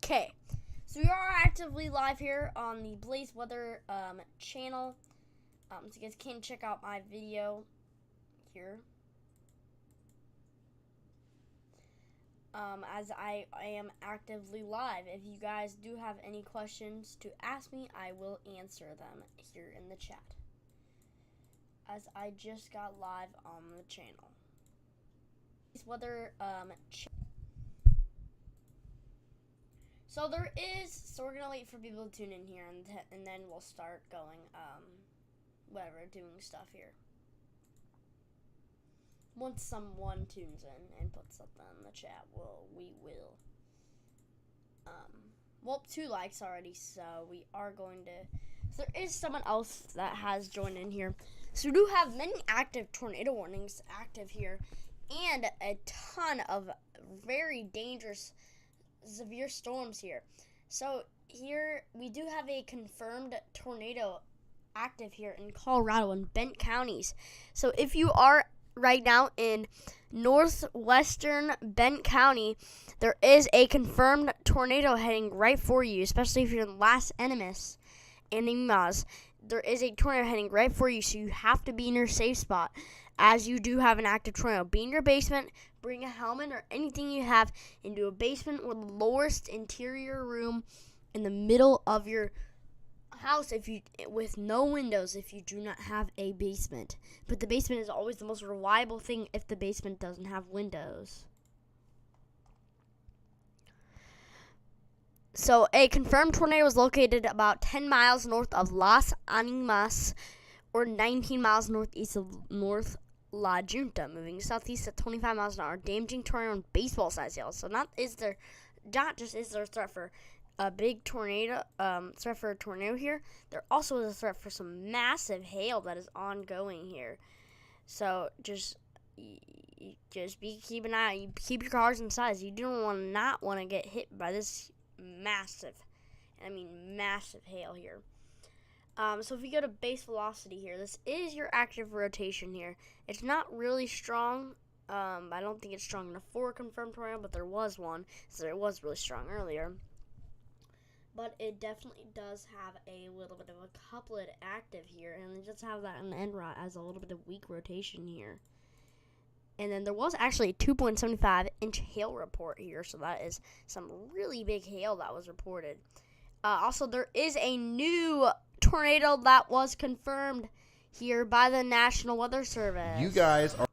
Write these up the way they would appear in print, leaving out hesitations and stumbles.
Okay, so we are actively live here on the Blaze Weather channel. So you guys can check out my video here. As I am actively live. If you guys do have any questions to ask me, I will answer them here in the chat. As I just got live on the channel. Weather So we're gonna wait for people to tune in here, and then we'll start going, doing stuff here. Once someone tunes in and puts something in the chat, we will. Well, 2 likes already, so we are going to. So there is someone else that has joined in here. So we do have many active tornado warnings active here, and a ton of very dangerous severe storms here. So here we do have a confirmed tornado active here in Colorado and Bent counties. So if you are right now in northwestern Bent County, there is a confirmed tornado heading right for you, especially if you're in Las Animas and Imas. There is a tornado heading right for you, so you have to be in your safe spot as you do have an active tornado. Be in your basement, bring a helmet or anything you have into a basement with the lowest interior room in the middle of your house with no windows if you do not have a basement. But the basement is always the most reliable thing if the basement doesn't have windows. So a confirmed tornado is located about 10 miles north of Las Animas or 19 miles northeast of North La Junta, moving southeast at 25 miles an hour, damaging tornado and baseball-sized hail. So not just is there a threat for a big tornado, threat for a tornado here, there also is a threat for some massive hail that is ongoing here. So just keep an eye. Keep your cars inside. You don't not want to get hit by this massive hail here. So if you go to base velocity here, this is your active rotation here. It's not really strong. I don't think it's strong enough for a confirmed tornado, but there was one, so it was really strong earlier. But it definitely does have a little bit of a couplet active here, and it does have that in the end rot as a little bit of weak rotation here. And then there was actually a 2.75 inch hail report here, so that is some really big hail that was reported. Also, there is a new tornado that was confirmed here by the National Weather Service. You guys are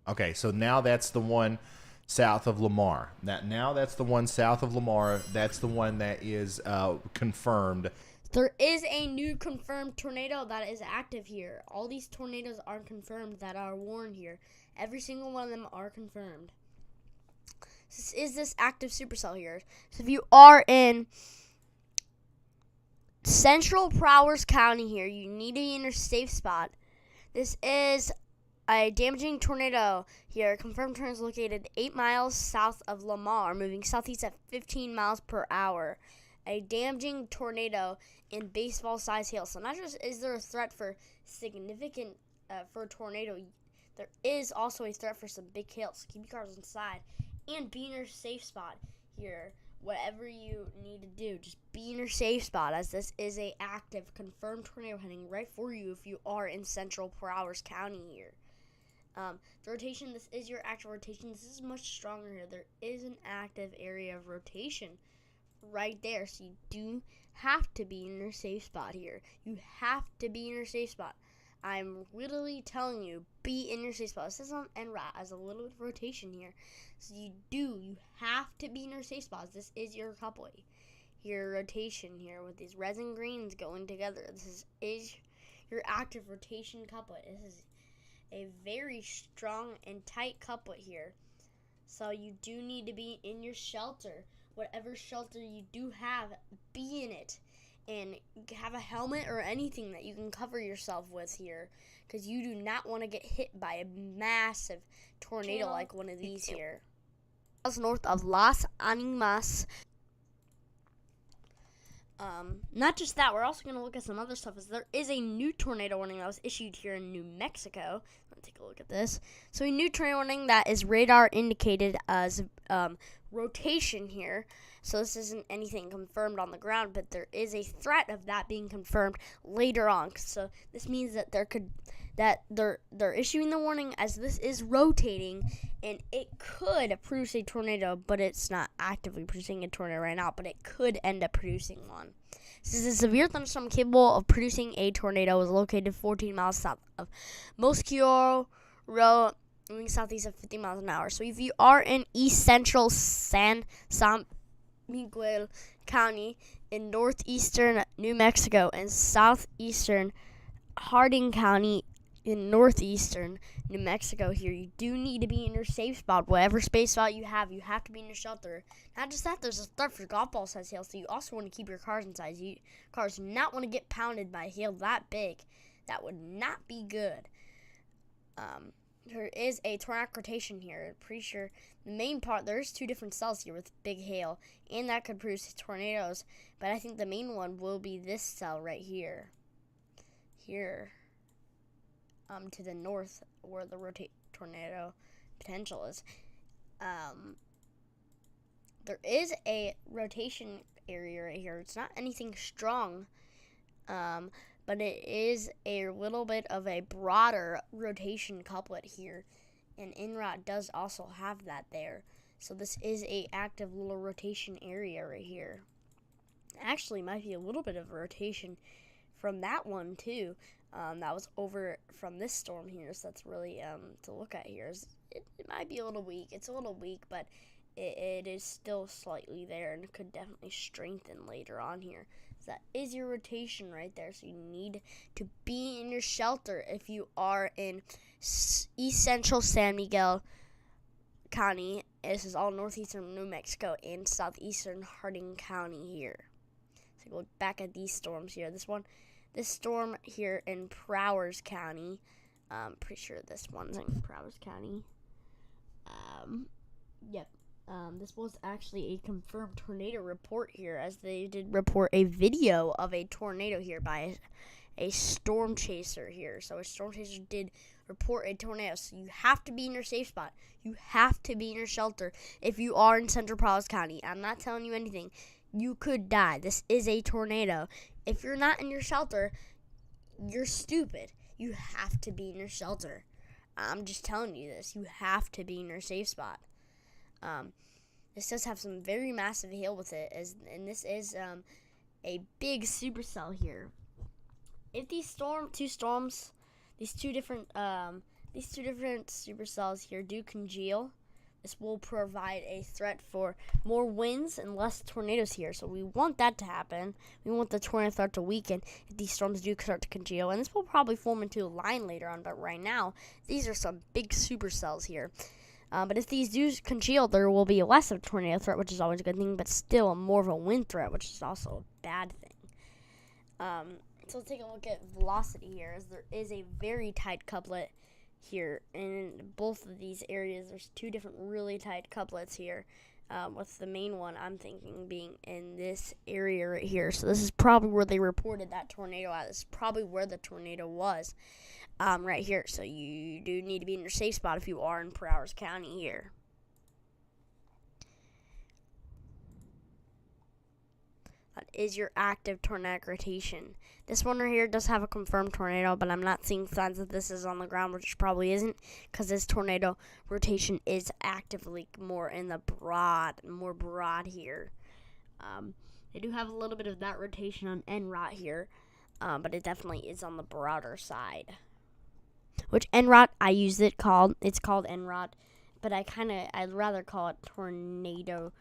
okay. So now that's the one south of Lamar. That's the one south of Lamar. That's the one that is confirmed. There is a new confirmed tornado that is active here. All these tornadoes are confirmed that are warned here. Every single one of them are confirmed. This is this active supercell here. So if you are in Central Prowers County here, you need to be in your safe spot. This is a damaging tornado here. Confirmed tornado is located 8 miles south of Lamar, moving southeast at 15 miles per hour. A damaging tornado in baseball-sized hail. So not just is there a threat for significant for a tornado, there is also a threat for some big hail. So keep your cars inside and be in your safe spot here. Whatever you need to do, just be in your safe spot, as this is a active confirmed tornado heading right for you if you are in Central Prowers County here. The rotation, this is your active rotation. This is much stronger here. There is an active area of rotation right there, so you do have to be in your safe spot here. You have to be in your safe spot. I'm literally telling you, be in your safe spot. This is on NRAT as a little bit of rotation here. So you have to be in your safe spots. This is your couplet, your rotation here with these reds and greens going together. This is your active rotation couplet. This is a very strong and tight couplet here. So you do need to be in your shelter. Whatever shelter you do have, be in it. And have a helmet or anything that you can cover yourself with here, because you do not want to get hit by a massive tornado like one of these here. North of Las Animas. Not just that, we're also going to look at some other stuff. There is a new tornado warning that was issued here in New Mexico. Let's take a look at this. So a new tornado warning that is radar indicated as rotation here. So this isn't anything confirmed on the ground, but there is a threat of that being confirmed later on. So this means that they're issuing the warning as this is rotating, and it could produce a tornado, but it's not actively producing a tornado right now, but it could end up producing one. Since a severe thunderstorm capable of producing a tornado was located 14 miles south of Mosquito Row, moving southeast at 50 miles an hour. So if you are in east central San Miguel County in northeastern New Mexico and southeastern Hardin County in northeastern New Mexico here, you do need to be in your safe spot. Whatever space spot you have to be in your shelter. Not just that, there's a threat for golf ball size hail, so you also want to keep your cars inside. Cars do not want to get pounded by hail that big. That would not be good. There is a tornadic rotation here. I'm pretty sure the main part, there's two different cells here with big hail, and that could produce tornadoes, but I think the main one will be this cell right here. Here. To the north where the tornado potential is. There is a rotation area right here. It's not anything strong, but it is a little bit of a broader rotation couplet here, and INROT does also have that there. So this is a active little rotation area right here. Actually, might be a little bit of a rotation from that one too. That was over from this storm here, so that's really to look at here. It might be a little weak. It's a little weak, but it is still slightly there, and it could definitely strengthen later on here. So that is your rotation right there, so you need to be in your shelter if you are in east central San Miguel County. This is all northeastern New Mexico and southeastern Hardin County here. So look back at these storms here. This storm here in Prowers County, pretty sure this one's in Prowers County. This was actually a confirmed tornado report here, as they did report a video of a tornado here by a storm chaser here. So a storm chaser did report a tornado. So you have to be in your safe spot. You have to be in your shelter if you are in Central Prowers County. I'm not telling you anything. You could die. This is a tornado. If you're not in your shelter, you're stupid. You have to be in your shelter. I'm just telling you this. You have to be in your safe spot. This does have some very massive hail with it, and this is a big supercell here. If these two different supercells here do congeal, this will provide a threat for more winds and less tornadoes here. So we want that to happen. We want the tornado threat to weaken if these storms do start to congeal. And this will probably form into a line later on. But right now, these are some big supercells here. But if these do congeal, there will be less of a tornado threat, which is always a good thing. But still more of a wind threat, which is also a bad thing. So let's take a look at velocity here, as there is a very tight couplet here in both of these areas. There's two different really tight couplets here, with the main one I'm thinking being in this area right here. So this is probably where they reported that tornado at. This is probably where the tornado was, right here. So you do need to be in your safe spot if you are in Prowers County here. That is your active tornadic rotation. This one right here does have a confirmed tornado, but I'm not seeing signs that this is on the ground, which probably isn't, because this tornado rotation is actively more in the more broad here. They do have a little bit of that rotation on NROT here, but it definitely is on the broader side. Which NROT, it's called NROT, but I'd rather call it tornado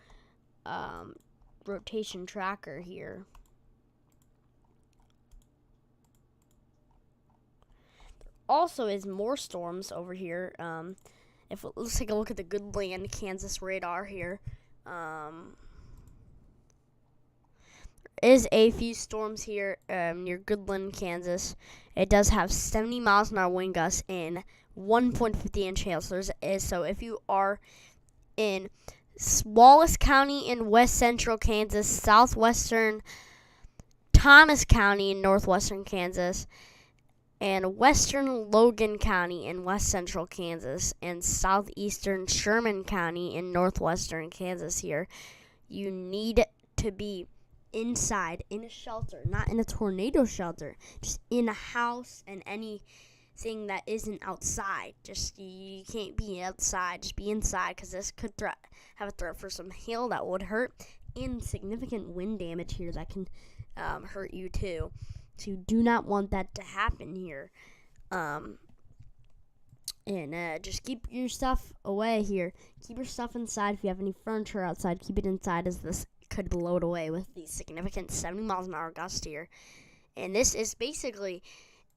rotation tracker here. There also is more storms over here. Let's take a look at the Goodland, Kansas radar here. There is a few storms here near Goodland, Kansas. It does have 70 miles an hour wind gusts and 1.50 inch hail. So if you are in Wallace County in west central Kansas, southwestern Thomas County in northwestern Kansas, and western Logan County in west central Kansas, and southeastern Sherman County in northwestern Kansas here. You need to be inside, in a shelter, not in a tornado shelter, just in a house and anything that isn't outside. Just, you can't be outside, just be inside, because this could have a threat for some hail that would hurt, and significant wind damage here that can hurt you too. So you do not want that to happen here. Just keep your stuff away here. Keep your stuff inside. If you have any furniture outside, keep it inside, as this could blow it away with these significant 70 miles an hour gusts here. And this is basically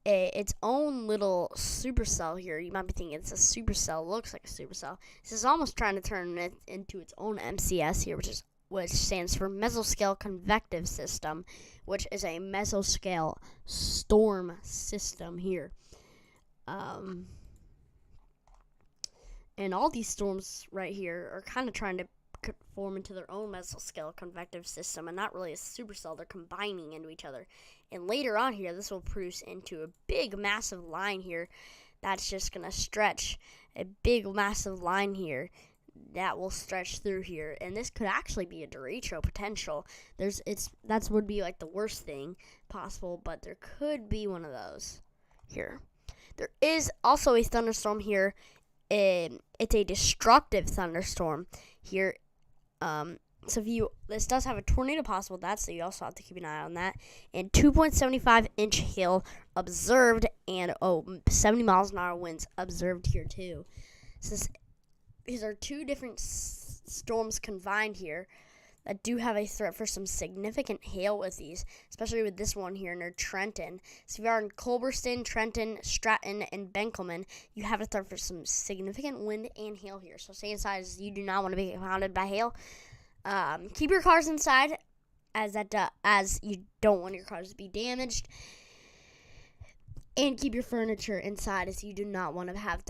its own little supercell here. You might be thinking it's a supercell. Looks like a supercell. This is almost trying to turn it into its own MCS here, which stands for Mesoscale Convective System, which is a mesoscale storm system here. And all these storms right here are kind of trying to form into their own mesoscale convective system, and not really a supercell. They're combining into each other. And later on here, this will produce into a big, massive line here that's just going to stretch. A big, massive line here that will stretch through here, and this could actually be a derecho potential. That would be like the worst thing possible, but there could be one of those here. There is also a thunderstorm here. It's a destructive thunderstorm here. So this does have a tornado possible, so you also have to keep an eye on that. And 2.75 inch hail observed, and 70 miles an hour winds observed here too. So these are two different storms combined here that do have a threat for some significant hail with these, especially with this one here near Trenton. So if you are in Culbertson, Trenton, Stratton, and Benkelman, you have a threat for some significant wind and hail here. So stay inside, as you do not want to be pounded by hail. Keep your cars inside, as you don't want your cars to be damaged. And keep your furniture inside, as you do not want to have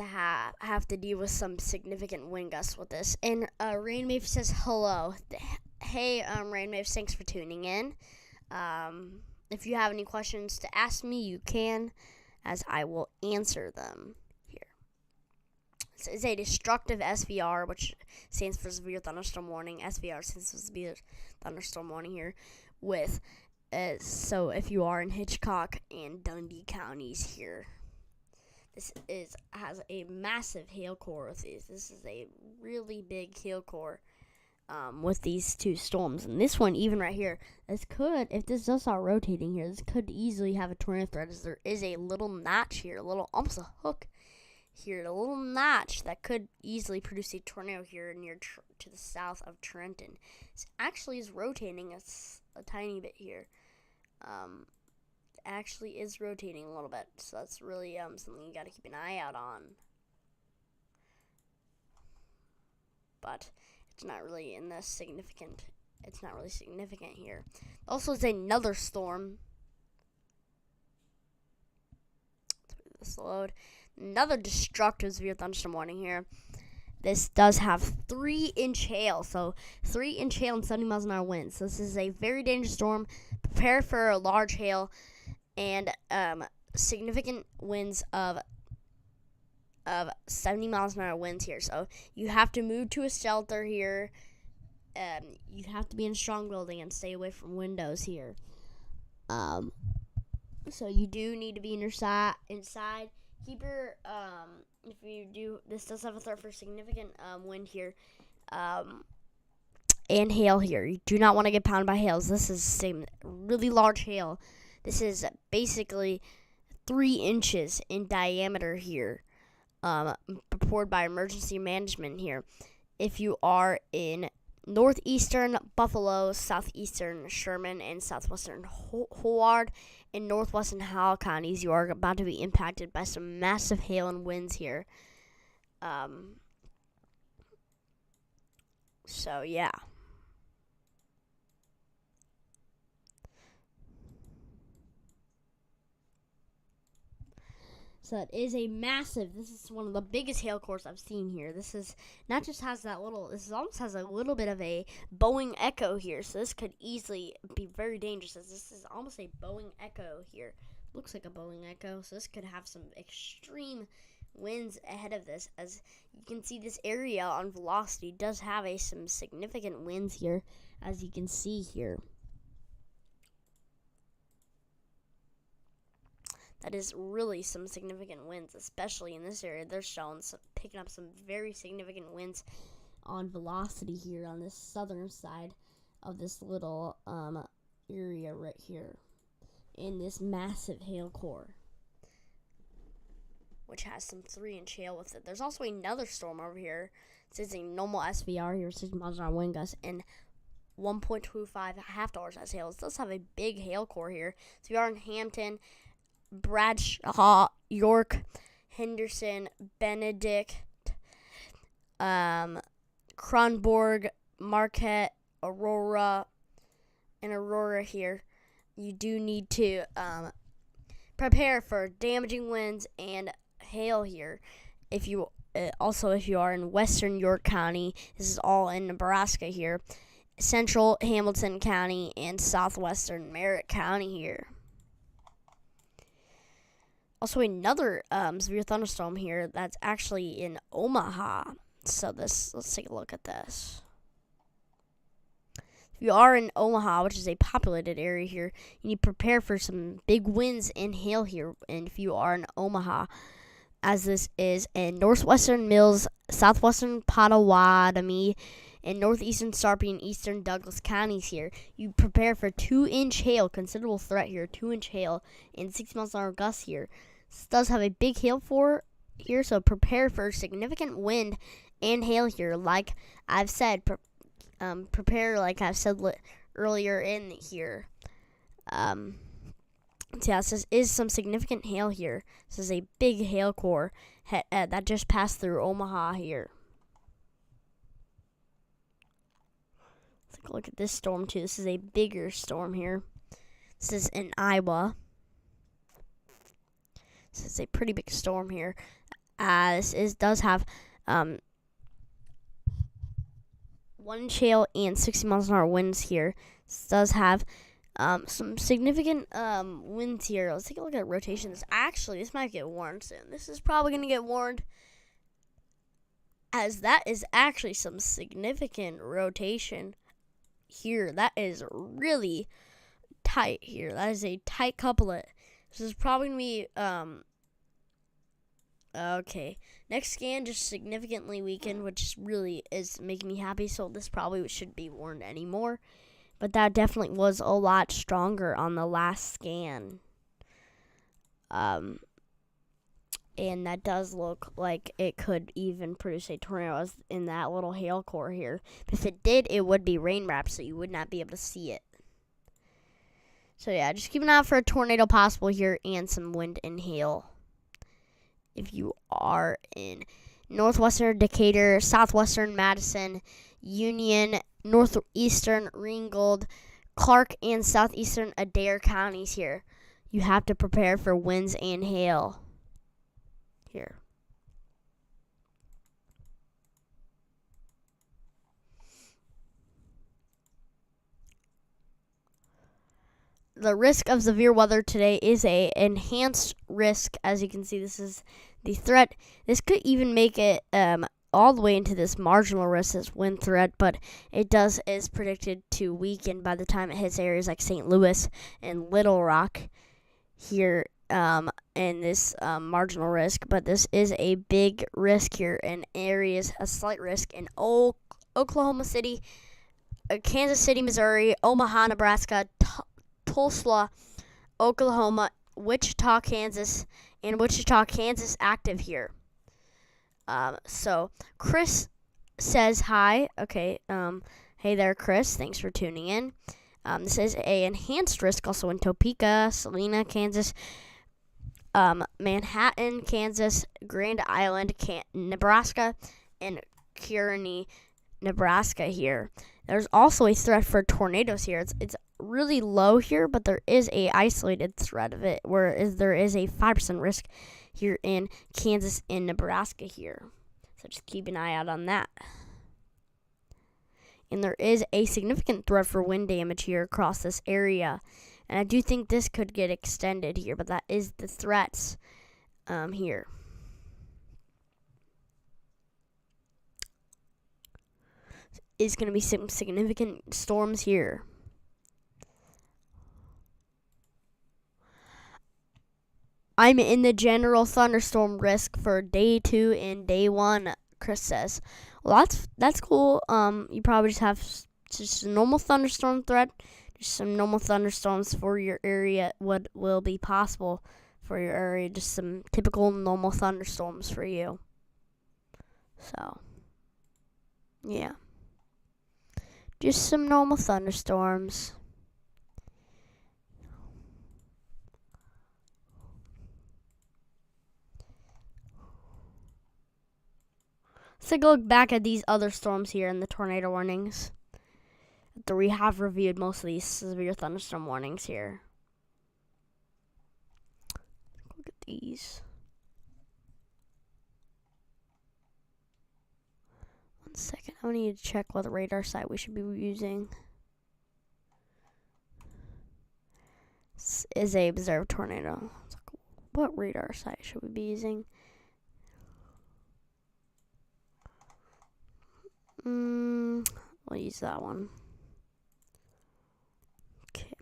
to deal with some significant wind gusts with this. And Rain Maeve says hello. Hey, Rain Maeve, thanks for tuning in. If you have any questions to ask me, you can, as I will answer them here. This is a destructive SVR, which stands for severe thunderstorm warning. SVR stands for severe thunderstorm warning here, with so if you are in Hitchcock and Dundee counties here, this has a massive hail core with these. This is a really big hail core with these two storms. And this one, even right here, if this does start rotating here, this could easily have a tornado threat, as there is a little notch here, almost a hook here, a little notch that could easily produce a tornado here near to the south of Trenton. This actually is rotating a tiny bit here. Actually is rotating a little bit, so that's really something you got to keep an eye out on. But it's not really significant. It's not really significant here. Also, it's another storm. Let's move this load. Another destructive severe thunderstorm warning here. This does have 3-inch hail, so 3-inch hail and 70 miles an hour winds. So this is a very dangerous storm. Prepare for a large hail and significant winds of 70 miles an hour winds here. So you have to move to a shelter here. You have to be in a strong building and stay away from windows here. So you do need to be inside. Keep your if you do, this does have a threat for significant wind here, and hail here. You do not want to get pounded by hails. This is same really large hail. This is basically 3 inches in diameter here, reported by emergency management here. If you are in northeastern Buffalo, southeastern Sherman, and southwestern Howard, and northwestern Howell counties, you are about to be impacted by some massive hail and winds here. So yeah. So So it is a massive. This is one of the biggest hail cores I've seen here. This is not just has that little. This is almost has a little bit of a Boeing echo here. So this could easily be very dangerous. As this is almost a Boeing echo here. Looks like a Boeing echo. So this could have some extreme winds ahead of this. As you can see, this area on velocity does have some significant winds here, as you can see here. That is really some significant winds, especially in this area. They're showing picking up some very significant winds on velocity here on this southern side of this little area right here in this massive hail core, which has some 3-inch hail with it. There's also another storm over here. It says a normal SVR here, 6 miles an hour wind gust, and 1.25 half-dollars as hail. It does have a big hail core here. So we are in Hampton, Bradshaw, York, Henderson, Benedict, Kronborg, Marquette, Aurora, and Aurora here. You do need to prepare for damaging winds and hail here. If you are in western York County, this is all in Nebraska here, central Hamilton County, and southwestern Merritt County here. Also, another severe thunderstorm here that's actually in Omaha. So let's take a look at this. If you are in Omaha, which is a populated area here, you need to prepare for some big winds and hail here. And if you are in Omaha, as this is in northwestern Mills, southwestern Pottawatomie, and northeastern Sarpy and eastern Douglas counties here, you prepare for 2-inch hail, considerable threat here, 2-inch hail, and 6 miles an hour gusts here. This does have a big hail for here, so prepare for significant wind and hail here. Like I've said, prepare like I've said earlier in here. So yeah, this is some significant hail here. This is a big hail core that just passed through Omaha here. Let's take a look at this storm too. This is a bigger storm here. This is in Iowa. This is a pretty big storm here. Does have 1-inch hail and 60 miles an hour winds here. This does have some significant winds here. Let's take a look at rotations. Actually, this might get warned soon. This is probably going to get warned, as that is actually some significant rotation here. That is really tight here. That is a tight couplet. This is probably going to be, okay. Next scan just significantly weakened, which really is making me happy, so this probably should be warned anymore. But that definitely was a lot stronger on the last scan. And that does look like it could even produce a tornado in that little hail core here. If it did, it would be rain wrapped, so you would not be able to see it. So yeah, just keep an eye out for a tornado possible here and some wind and hail. If you are in northwestern Decatur, southwestern Madison, Union, northeastern Ringgold, Clark, and southeastern Adair counties here, you have to prepare for winds and hail here. The risk of severe weather today is a enhanced risk. As you can see, this is the threat. This could even make it all the way into this marginal risk, this wind threat, but it is predicted to weaken by the time it hits areas like St. Louis and Little Rock here in this marginal risk. But this is a big risk here in areas, a slight risk in Oklahoma City, Kansas City, Missouri, Omaha, Nebraska, Tulsa, Oklahoma, Wichita, Kansas, and Wichita, Kansas active here. So Chris says hi. Okay. Hey there, Chris. Thanks for tuning in. This is a enhanced risk also in Topeka, Salina, Kansas, Manhattan, Kansas, Grand Island, Nebraska, and Kearney, Nebraska here. There's also a threat for tornadoes here. It's really low here, but there is a isolated threat of it, whereas there is a 5% risk here in Kansas and Nebraska here. So just keep an eye out on that. And there is a significant threat for wind damage here across this area. And I do think this could get extended here, but that is the threats here. Is going to be some significant storms here. I'm in the general thunderstorm risk for day 2 and day 1, Chris says. Well, that's cool. You probably just have just a normal thunderstorm threat. Just some normal thunderstorms for your area. What will be possible for your area? Just some typical normal thunderstorms for you. So, yeah. Just some normal thunderstorms. Let's take a look back at these other storms here in the tornado warnings. We have reviewed most of these severe thunderstorm warnings here. Look at these. One second, I need to check what radar site we should be using. This is a observed tornado. What radar site should we be using? We'll use that one. Okay.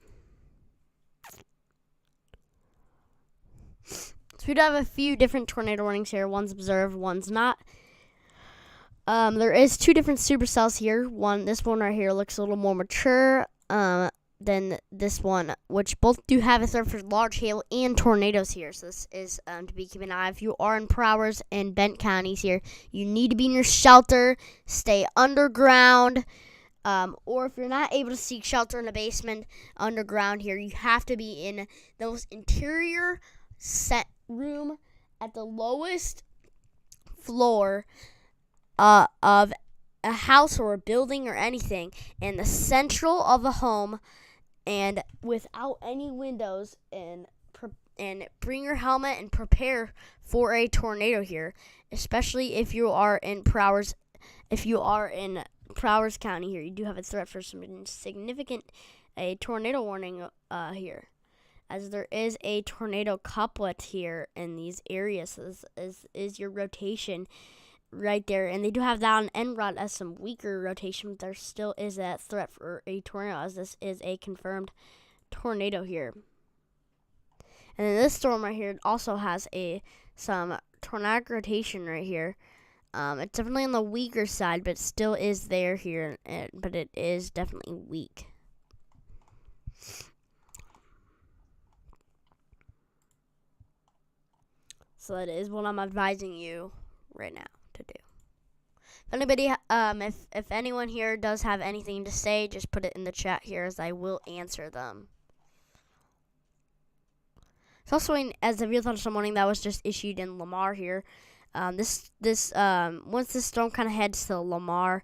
So we do have a few different tornado warnings here. One's observed, one's not. There is 2 different supercells here. This one right here looks a little more mature than this one, which both do have a threat for large hail and tornadoes here. So this is to be keeping an eye. If you are in Prowers and Bent counties here, you need to be in your shelter, stay underground, or if you're not able to seek shelter in a basement underground here, you have to be in the most interior set room at the lowest floor of a house or a building or anything, in the central of a home, and without any windows, and bring your helmet and prepare for a tornado here, especially if you are in Prowers. If you are in Prowers County here, you do have a threat for some significant tornado warning here, as there is a tornado couplet here in these areas. So this is your rotation right there, and they do have that on en route as some weaker rotation, but there still is that threat for a tornado, as this is a confirmed tornado here. And then this storm right here also has some tornadic rotation right here. It's definitely on the weaker side, but still is there here, but it is definitely weak. So that is what I'm advising you right now to do. If anybody, if anyone here does have anything to say, just put it in the chat here, as I will answer them. It's also as a real thunderstorm warning that was just issued in Lamar here. Once this storm kind of heads to Lamar,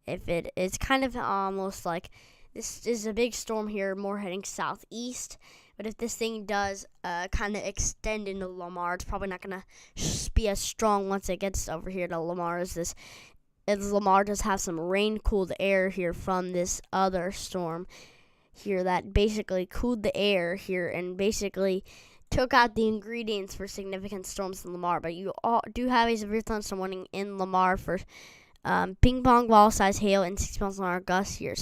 it's kind of almost like this is a big storm here, more heading southeast. But if this thing does kind of extend into Lamar, it's probably not going to be as strong once it gets over here to Lamar as Lamar does have some rain-cooled air here from this other storm here that basically cooled the air here and basically took out the ingredients for significant storms in Lamar. But you all do have a severe thunderstorm warning in Lamar for ping-pong ball-sized hail and 6 miles an hour gusts here.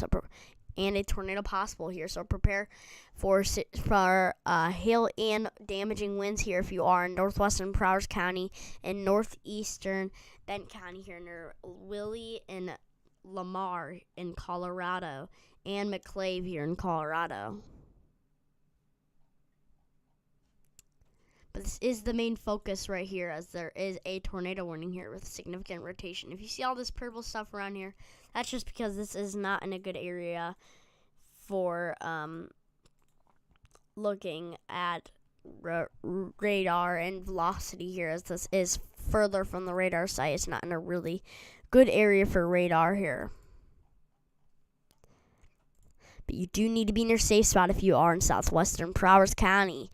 And a tornado possible here, so prepare for hail and damaging winds here if you are in northwestern Prowers County and northeastern Bent County here near Willie and Lamar in Colorado, and McClave here in Colorado. But this is the main focus right here, as there is a tornado warning here with significant rotation. If you see all this purple stuff around here, that's just because this is not in a good area for looking at radar and velocity here, as this is further from the radar site. It's not in a really good area for radar here. But you do need to be in your safe spot if you are in southwestern Prowers County.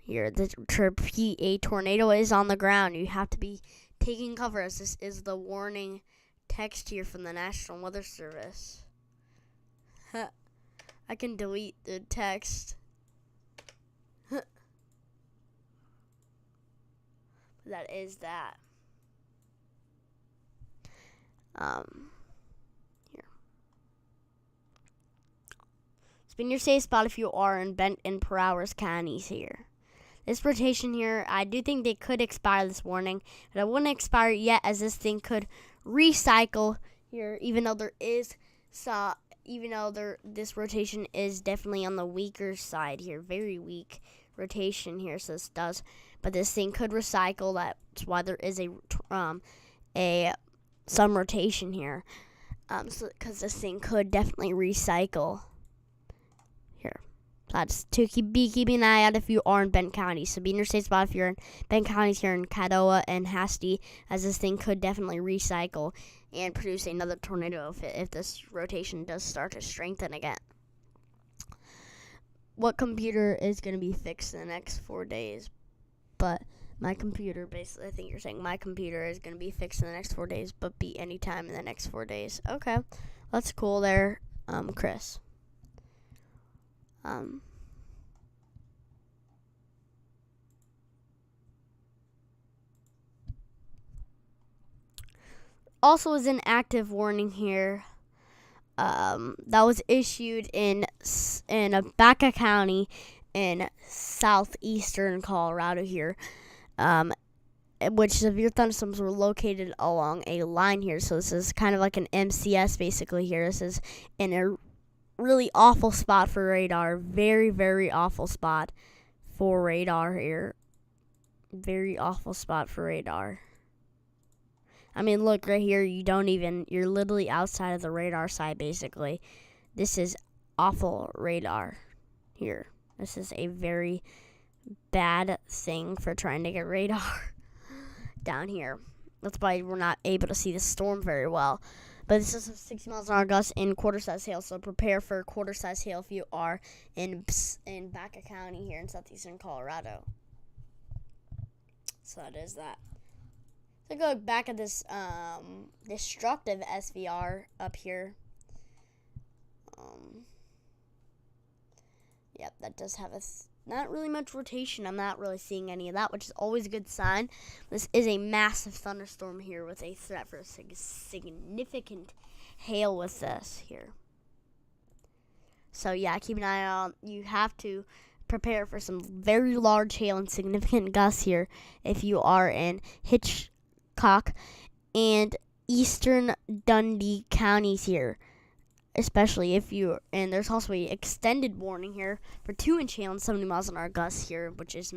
here. To repeat, a tornado is on the ground. You have to be taking cover, as this is the warning text here from the National Weather Service. I can delete the text. That is that. Here. Spin your safe spot if you are in Bent and Powers counties here. This rotation here, I do think they could expire this warning, but I wouldn't expire it yet, as this thing could recycle here, even though this rotation is definitely on the weaker side here, very weak rotation here. So this does, but this thing could recycle. That's why there is some rotation here, because this thing could definitely recycle here. That's to be keeping an eye out if you are in Bent County. So be in your safe spot if you're in Bent counties here in Caddoa and Hasty, as this thing could definitely recycle and produce another tornado if this rotation does start to strengthen again. What computer is going to be fixed in the next 4 days? But my computer, basically, I think you're saying my computer is going to be fixed in the next 4 days, but be any time in the next 4 days. Okay, that's cool there, Chris. Also is an active warning here that was issued in Baca County in southeastern Colorado here, which severe thunderstorms were located along a line here. So this is kind of like an MCS basically here. This is in a really awful spot for radar. Very, very awful spot for radar here. Very awful spot for radar. I mean, look right here. You're literally outside of the radar side, basically. This is awful radar here. This is a very bad thing for trying to get radar down here. That's why we're not able to see the storm very well. But this is a 60 miles an hour gust in quarter-size hail, so prepare for quarter-size hail if you are in Baca County here in southeastern Colorado. So that is that. So go back at this destructive SVR up here. Yep, that does have not really much rotation. I'm not really seeing any of that, which is always a good sign. This is a massive thunderstorm here with a threat for significant hail with this here. So yeah, keep an eye out. You have to prepare for some very large hail and significant gusts here if you are in Hitchcock and eastern Dundee counties here, especially if you, and there's also a extended warning here for 2-inch hail and 70 miles an hour gusts here, which is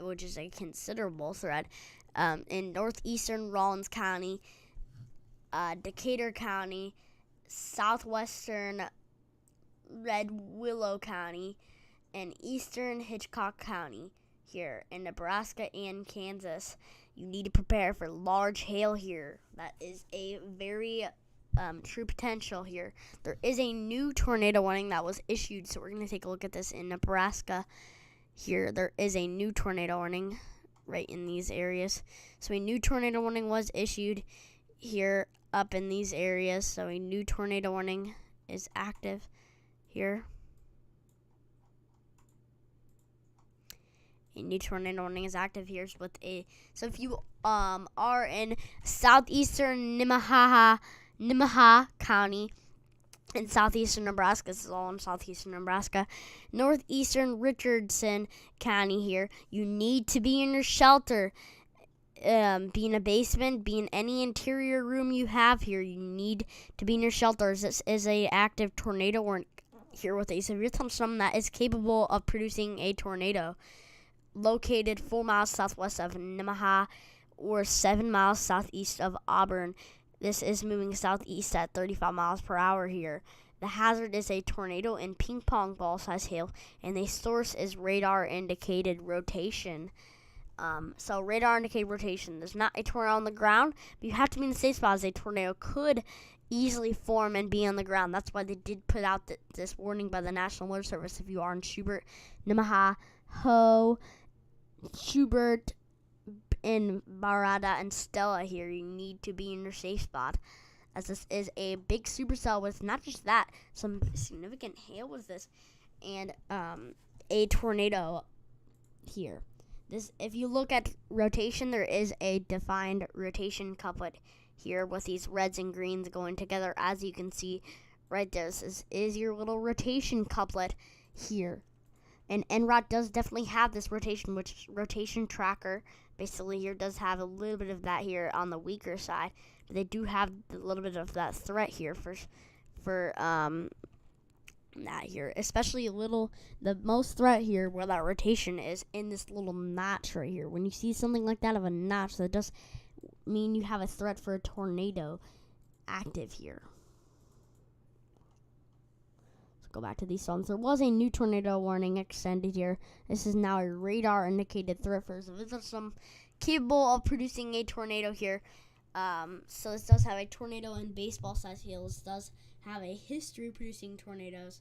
which is a considerable threat, in northeastern Rawlins County, Decatur County, southwestern Red Willow County, and eastern Hitchcock County here in Nebraska and Kansas. You need to prepare for large hail here. That is a very true potential here. There is a new tornado warning that was issued, so we're going to take a look at this in Nebraska here. There is a new tornado warning right in these areas. So a new tornado warning was issued here up in these areas. So a new tornado warning is active here. A new tornado warning is active here so if you are in southeastern Nemaha County in southeastern Nebraska, this is all in southeastern Nebraska, northeastern Richardson County here, you need to be in your shelter. Be in a basement, be in any interior room you have here. You need to be in your shelters. This is a active tornado warning here with a severe thunderstorm that is capable of producing a tornado. Located 4 miles southwest of Nemaha or 7 miles southeast of Auburn. This is moving southeast at 35 miles per hour here. The hazard is a tornado in ping pong ball size hail, and the source is radar indicated rotation. So radar indicated rotation. There's not a tornado on the ground, but you have to be in the safe spot as a tornado could easily form and be on the ground. That's why they did put out this warning by the National Weather Service if you are in Schubert, Nemaha, Ho, Schubert, and Barada and Stella here. You need to be in your safe spot, as this is a big supercell with not just that, some significant hail with this, and a tornado here. This, if you look at rotation, there is a defined rotation couplet here with these reds and greens going together, as you can see right there. This is your little rotation couplet here. And NROT does definitely have this rotation, which rotation tracker basically here does have a little bit of that here on the weaker side. But they do have a little bit of that threat here for that here, especially the most threat here where that rotation is in this little notch right here. When you see something like that of a notch, that does mean you have a threat for a tornado active here. Let's go back to these storms. There was a new tornado warning extended here. This is now a radar indicated threat for some capable of producing a tornado here. So this does have a tornado and baseball size hail. This does have a history producing tornadoes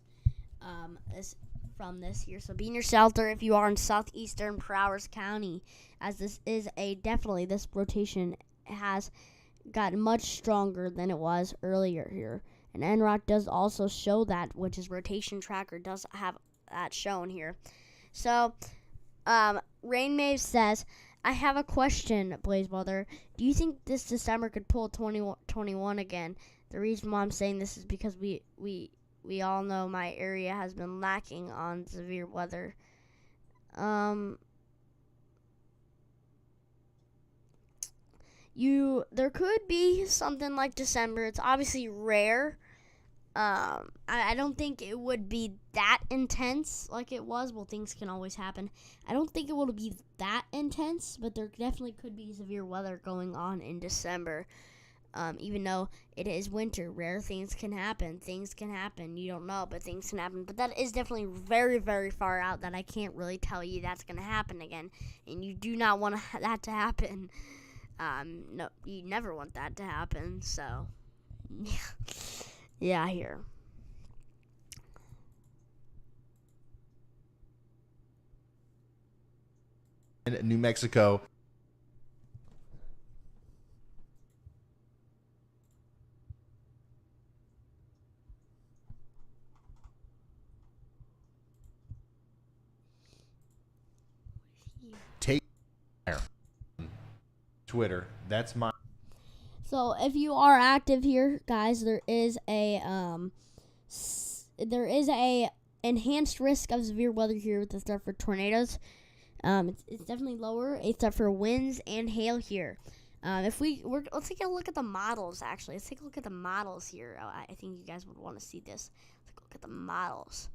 from this year. So be in your shelter if you are in southeastern Prowers County, as this is definitely this rotation has gotten much stronger than it was earlier here. And NROC does also show that, which is rotation tracker does have that shown here. So Rainmave says, I have a question, Blaze Mother. Do you think this December could pull 2021 again? The reason why I'm saying this is because we all know my area has been lacking on severe weather. There could be something like December. It's obviously rare. I don't think it would be that intense like it was. Well, things can always happen. I don't think it will be that intense, but there definitely could be severe weather going on in December. Even though it is winter, rare things can happen. Things can happen. You don't know, but things can happen. But that is definitely very, very far out that I can't really tell you that's going to happen again. And you do not want that to happen. No, you never want that to happen. So, yeah, here. In New Mexico. Take Twitter. That's my. So if you are active here, guys, there is a enhanced risk of severe weather here with the threat for tornadoes. It's definitely lower. A threat for winds and hail here. Let's take a look at the models. Actually, let's take a look at the models here. I think you guys would want to see this. Let's take a look at the models.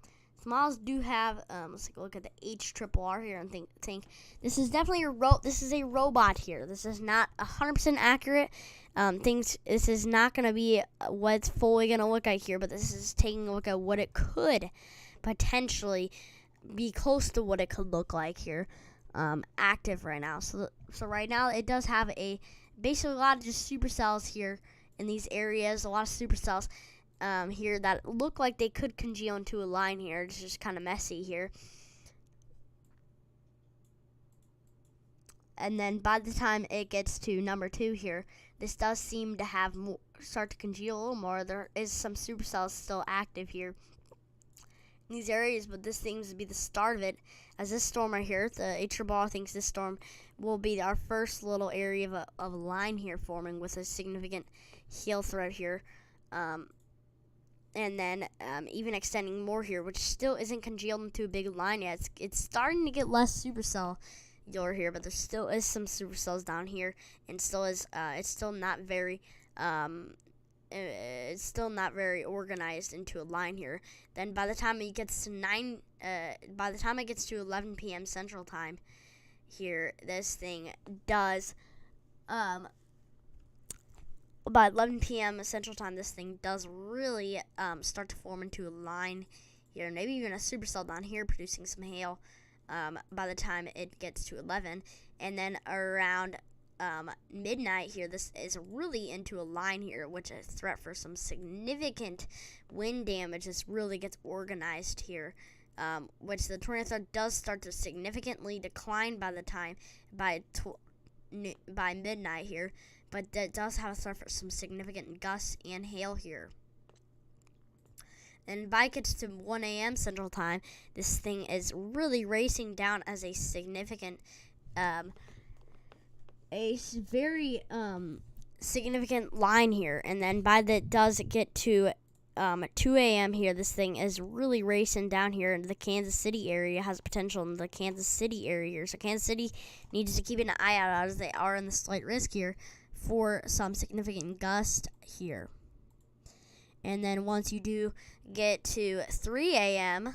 The models do have. Let's take a look at the HRRR here and think this is definitely this is a robot here. This is not 100% accurate. This is not going to be what it's fully going to look like here, but this is taking a look at what it could potentially be close to what it could look like here, active right now. So right now it does have basically a lot of just supercells here in these areas, a lot of supercells here that look like they could congeal into a line here. It's just kind of messy here. And then by the time it gets to number 2 here, this does seem to have start to congeal a little more. There is some supercells still active here in these areas, but this seems to be the start of it. As this storm right here, the HRRR thinks this storm will be our first little area of a line here forming with a significant hail threat here. And then even extending more here, which still isn't congealed into a big line yet. It's starting to get less supercell here, but there still is some supercells down here, and still is it's still not very organized into a line here. Then by the time it gets to 11 p.m. Central Time here, this thing does by 11 p.m. Central Time, this thing does really start to form into a line here, maybe even a supercell down here producing some hail by the time it gets to 11. And then around midnight here, this is really into a line here, which is a threat for some significant wind damage. This really gets organized here which the tornado threat does start to significantly decline by the time by midnight here, but that does have to suffer some significant gusts and hail here. And by it gets to 1 a.m. Central Time, this thing is really racing down as a significant, very significant line here. And then by the does it get to 2 a.m. here, this thing is really racing down here into the Kansas City area, has potential in the Kansas City area here. So Kansas City needs to keep an eye out as they are in the slight risk here for some significant gust here. And then once you do get to 3 a.m.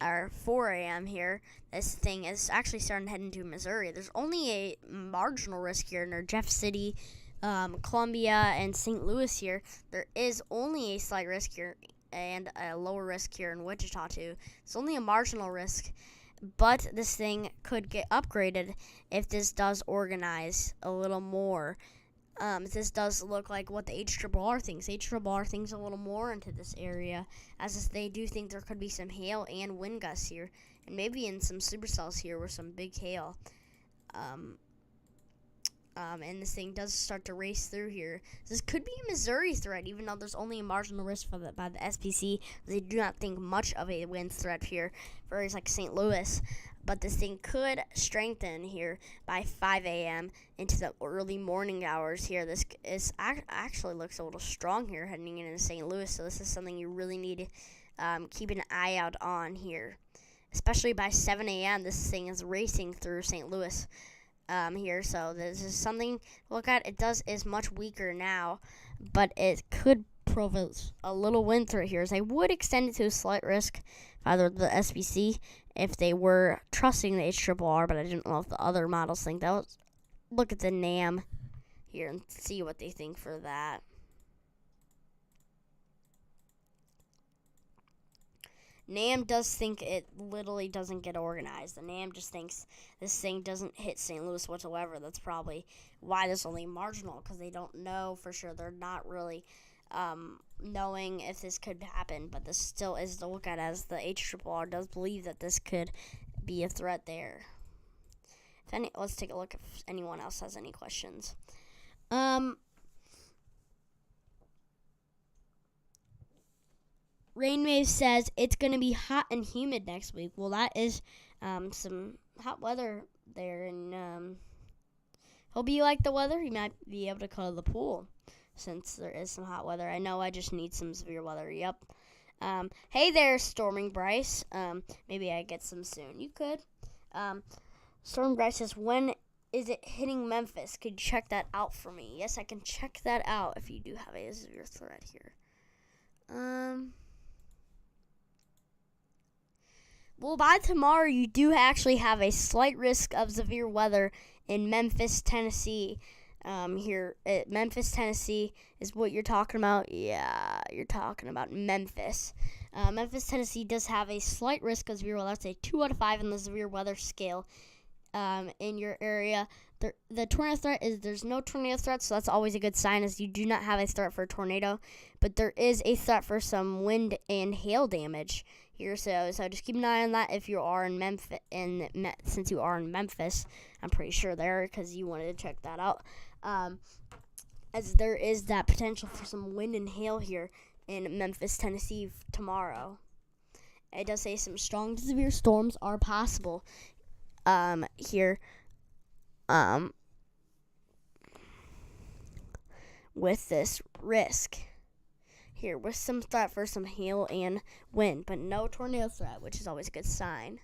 or 4 a.m. here, this thing is actually starting to head into Missouri. There's only a marginal risk here near Jeff City, Columbia, and St. Louis here. There is only a slight risk here and a lower risk here in Wichita too. It's only a marginal risk, but this thing could get upgraded if this does organize a little more. This does look like what the HRRR thinks. HRRR thinks a little more into this area, as they do think there could be some hail and wind gusts here, and maybe in some supercells here with some big hail. And this thing does start to race through here. This could be a Missouri threat, even though there's only a marginal risk by the SPC. They do not think much of a wind threat here for areas like St. Louis. But this thing could strengthen here by 5 a.m. into the early morning hours here. This is actually looks a little strong here heading into St. Louis. So this is something you really need to keep an eye out on here. Especially by 7 a.m. this thing is racing through St. Louis here. So this is something to look at. It is much weaker now, but it could provide a little wind threat here. As I would extend it to a slight risk, either the SBC, if they were trusting the HRRR, but I didn't know if the other models think that. Look at the NAM here and see what they think for that. NAM does think it literally doesn't get organized. The NAM just thinks this thing doesn't hit St. Louis whatsoever. That's probably why there's only marginal, because they don't know for sure. They're not really knowing if this could happen, but this still is to look at, as the HRRR does believe that this could be a threat there. Let's take a look if anyone else has any questions. Rainwave says it's going to be hot and humid next week. Well, that is some hot weather there, and hope you like the weather. You might be able to go to the pool since there is some hot weather. I know I just need some severe weather. Yep. Hey there, Storming Bryce. Maybe I get some soon. You could. Storming Bryce says, when is it hitting Memphis? Could you check that out for me? Yes, I can check that out if you do have a severe threat here. Well, by tomorrow, you do actually have a slight risk of severe weather in Memphis, Tennessee. Here at Memphis, Tennessee is what you're talking about. Yeah, you're talking about Memphis. Memphis, Tennessee does have a slight risk of severe weather. That's a 2 out of 5 in the severe weather scale in your area. The tornado threat is there's no tornado threat, so that's always a good sign, as you do not have a threat for a tornado. But there is a threat for some wind and hail damage here, so just keep an eye on that if you are in Memphis. Since you are in Memphis, I'm pretty sure there, because you wanted to check that out. As there is that potential for some wind and hail here in Memphis, Tennessee tomorrow. It does say some strong to severe storms are possible here with this risk here, with some threat for some hail and wind, but no tornado threat, which is always a good sign.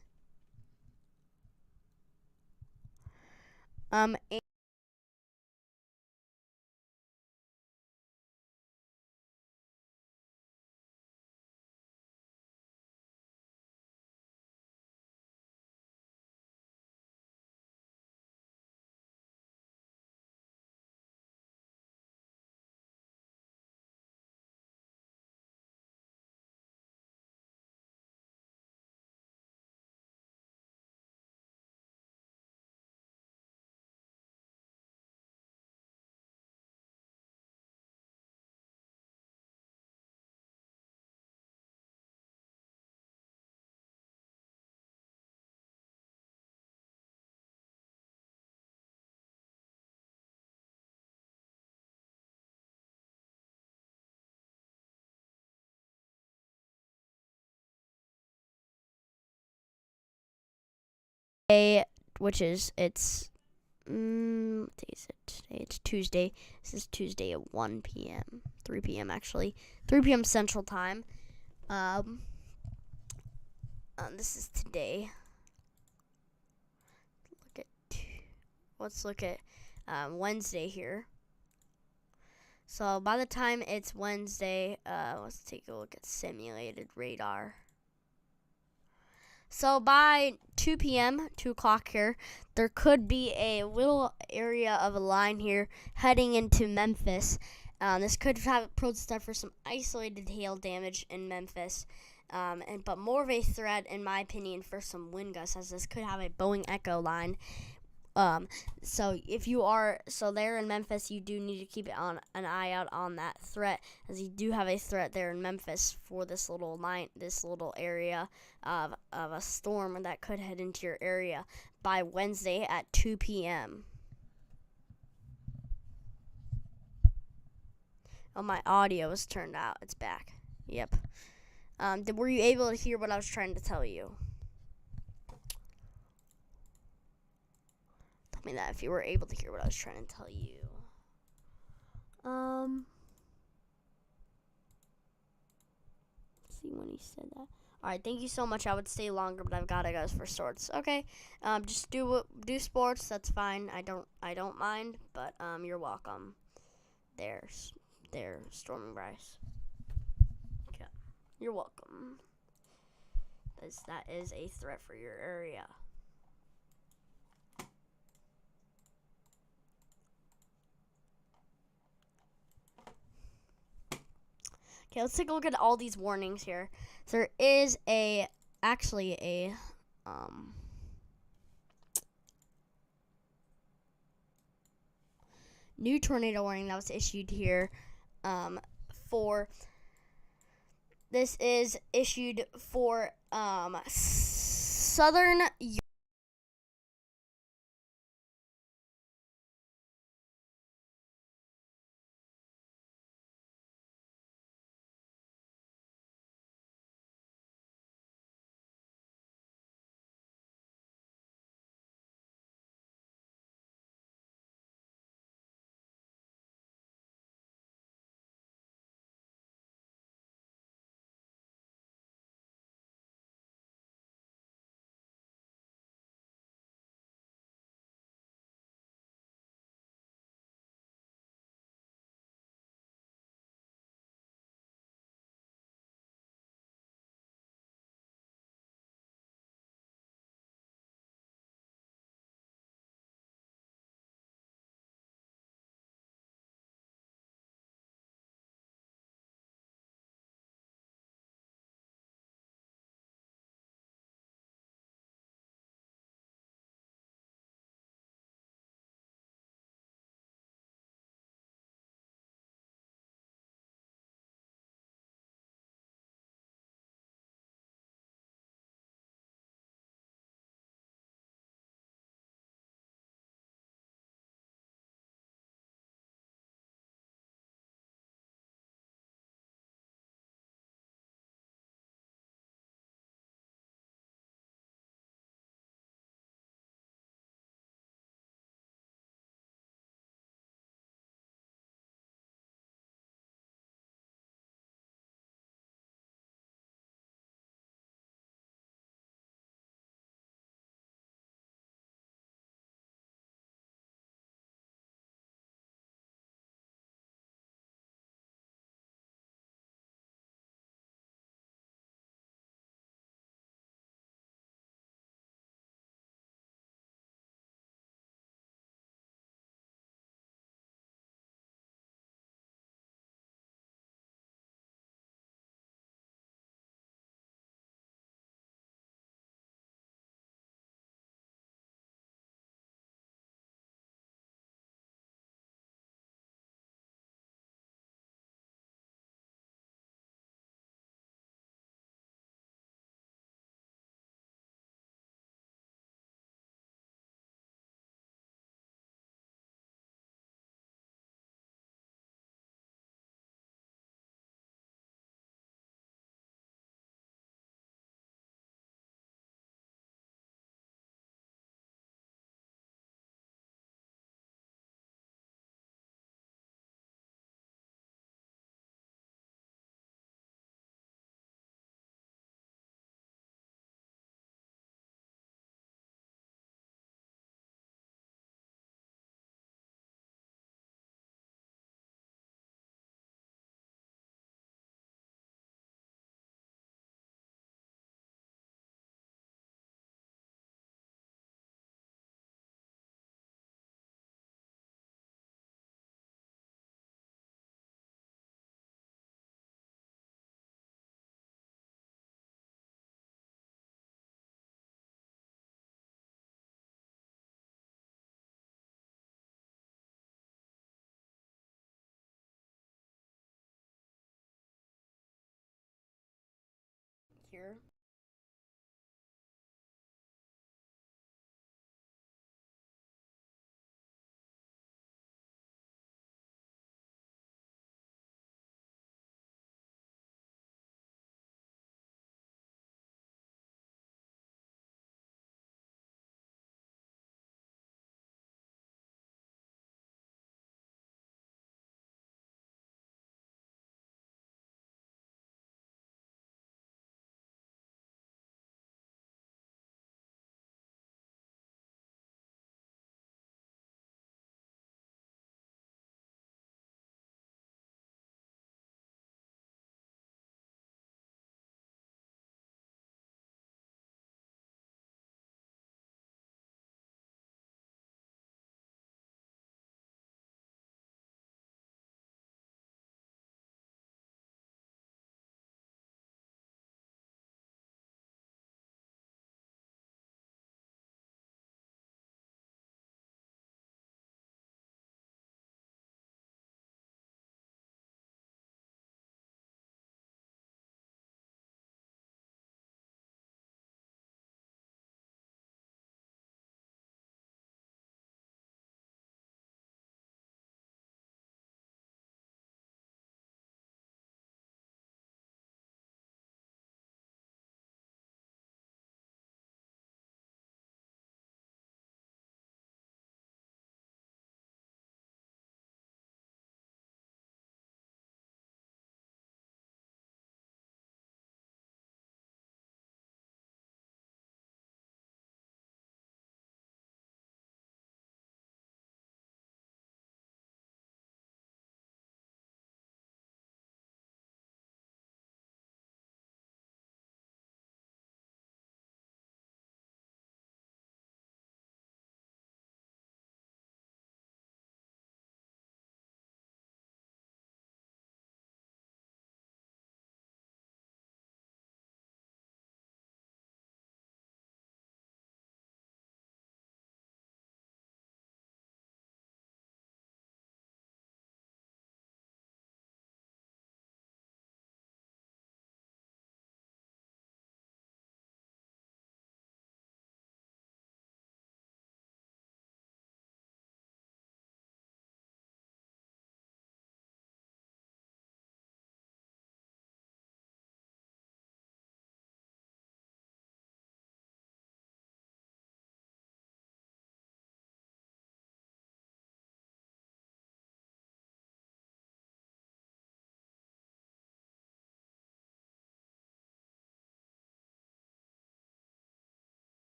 which is what day is it today? It's Tuesday. This is Tuesday at 1 p.m. 3 p.m. actually. 3 p.m. Central Time. This is today. Let's look at Wednesday here. So by the time it's Wednesday, let's take a look at simulated radar. So by 2 p.m., 2 o'clock here, there could be a little area of a line here heading into Memphis. This could have posed for some isolated hail damage in Memphis, but more of a threat, in my opinion, for some wind gusts, as this could have a Boeing Echo line. So if you are there in Memphis, you do need to keep an eye out on that threat, as you do have a threat there in Memphis for this little area of a storm that could head into your area by Wednesday at 2 p.m. Oh, my audio is turned out. It's back. Yep. Were you able to hear what I was trying to tell you? Me that if you were able to hear what I was trying to tell you. See when he said that. Alright, thank you so much. I would stay longer, but I've gotta go for sports. Okay. Just do sports, that's fine. I don't mind, but you're welcome. There, Storm and Bryce. Okay. You're welcome. That is a threat for your area. Okay, let's take a look at all these warnings here. So there is actually a new tornado warning that was issued here. This is issued for southern here.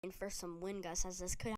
And for some wind gusts, as this could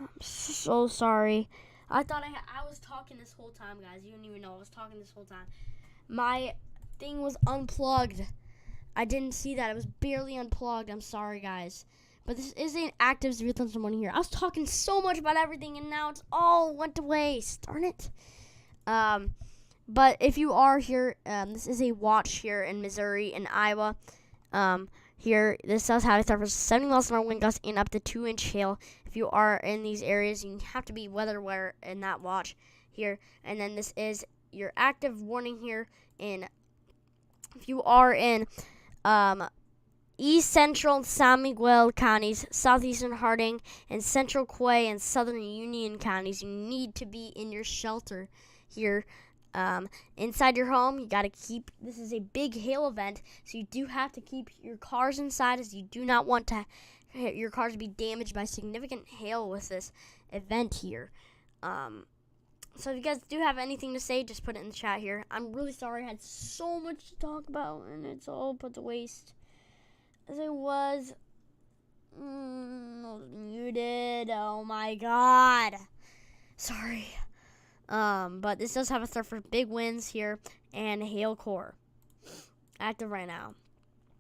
I'm so sorry. I thought I was talking this whole time, guys. You didn't even know I was talking this whole time. My thing was unplugged. I didn't see that. It was barely unplugged. I'm sorry, guys. But this is an active zero thunderstorm here. I was talking so much about everything, and now it's all went to waste. Darn it. But if you are here, this is a watch here in Missouri and Iowa. Here, this does have a threat for 70 miles an hour wind gusts and up to 2-inch hail. If you are in these areas, you have to be weather aware in that watch here. And then this is your active warning here. And if you are in East Central San Miguel counties, southeastern Harding, and Central Quay and Southern Union counties, you need to be in your shelter here. Inside your home, you got to keep, this is a big hail event, so you do have to keep your cars inside, as you do not want to your cars to be damaged by significant hail with this event here. So if you guys do have anything to say, just put it in the chat here. I'm really sorry I had so much to talk about, and it's all put to waste. As I was muted. Oh my god. Sorry. But this does have a threat for big winds here and hail core. Active right now.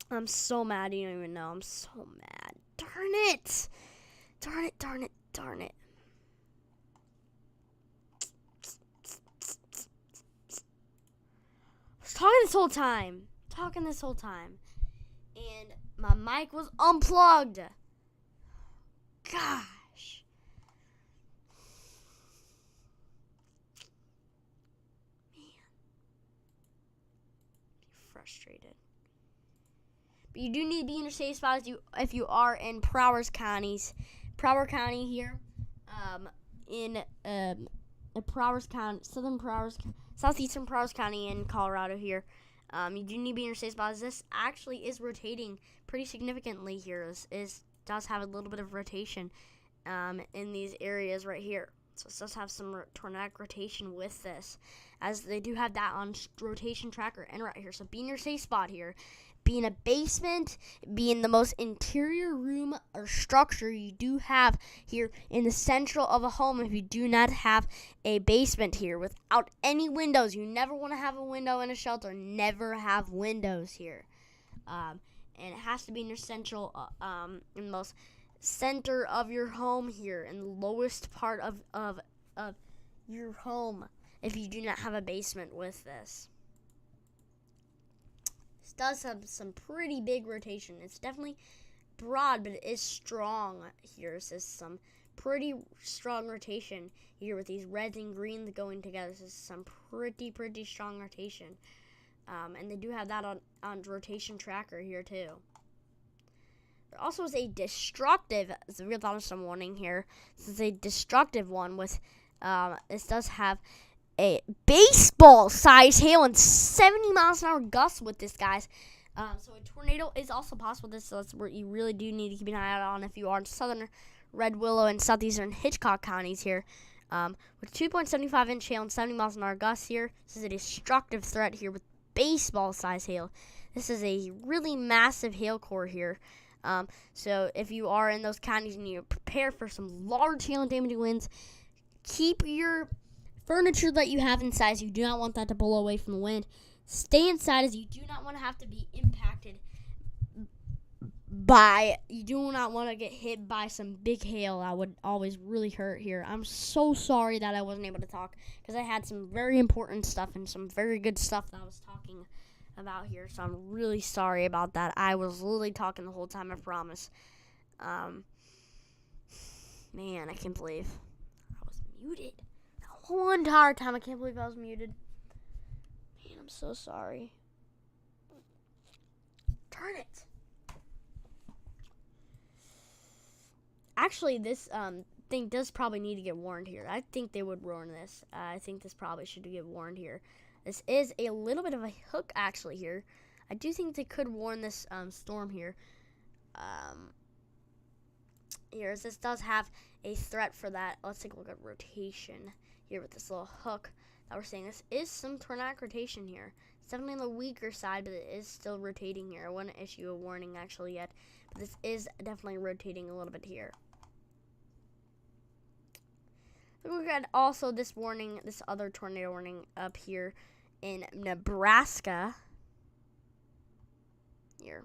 I'm so mad, you don't even know. I'm so mad. Darn it. Darn it, darn it, darn it. I was talking this whole time. And my mic was unplugged. Gosh. Frustrated. But you do need to be in your safe spot if you are in Broward County here, in Broward County, southeastern Broward County in Colorado here. You do need to be in your safe spot. This actually is rotating pretty significantly here. This does have a little bit of rotation in these areas right here. So it does have some tornadic rotation with this, as they do have that on rotation tracker and right here. So be in your safe spot here. Be in a basement, be in the most interior room or structure you do have here in the central of a home. If you do not have a basement here without any windows, you never want to have a window in a shelter. Never have windows here. And it has to be in your central, in the most center of your home here, in the lowest part of your home, if you do not have a basement with this. This does have some pretty big rotation. It's definitely broad, but it is strong here. This is some pretty strong rotation here with these reds and greens going together. This is some pretty strong rotation. And they do have that on rotation tracker here too. There also is a destructive, real thunderstorm warning here. This is a destructive one with, this does have a baseball size hail and 70 miles an hour gusts with this, guys. So a tornado is also possible with this, so that's what you really do need to keep an eye out on if you are in southern Red Willow and southeastern Hitchcock counties here. With 2.75 inch hail and 70 miles an hour gusts here. This is a destructive threat here with baseball size hail. This is a really massive hail core here. So if you are in those counties and you prepare for some large hail and damaging winds, keep your furniture that you have inside, so you do not want that to blow away from the wind. Stay inside, as you do not want to have to be impacted by, you do not want to get hit by some big hail. That would always really hurt here. I'm so sorry that I wasn't able to talk, because I had some very important stuff and some very good stuff that I was talking about here, so I'm really sorry about that. I was literally talking the whole time, I promise. Man, I can't believe I was muted. The whole entire time, I can't believe I was muted. Man, I'm so sorry. Turn it. Actually, this thing does probably need to get warned here. I think they would warn this. I think this probably should get warned here. This is a little bit of a hook, actually, here. I do think they could warn this storm here. Here, this does have a threat for that. Let's take a look at rotation here with this little hook that we're saying. This is some tornadic rotation here. It's definitely on the weaker side, but it is still rotating here. I wouldn't issue a warning, actually, yet. But this is definitely rotating a little bit here. Look at also this warning, this other tornado warning up here in Nebraska. Here.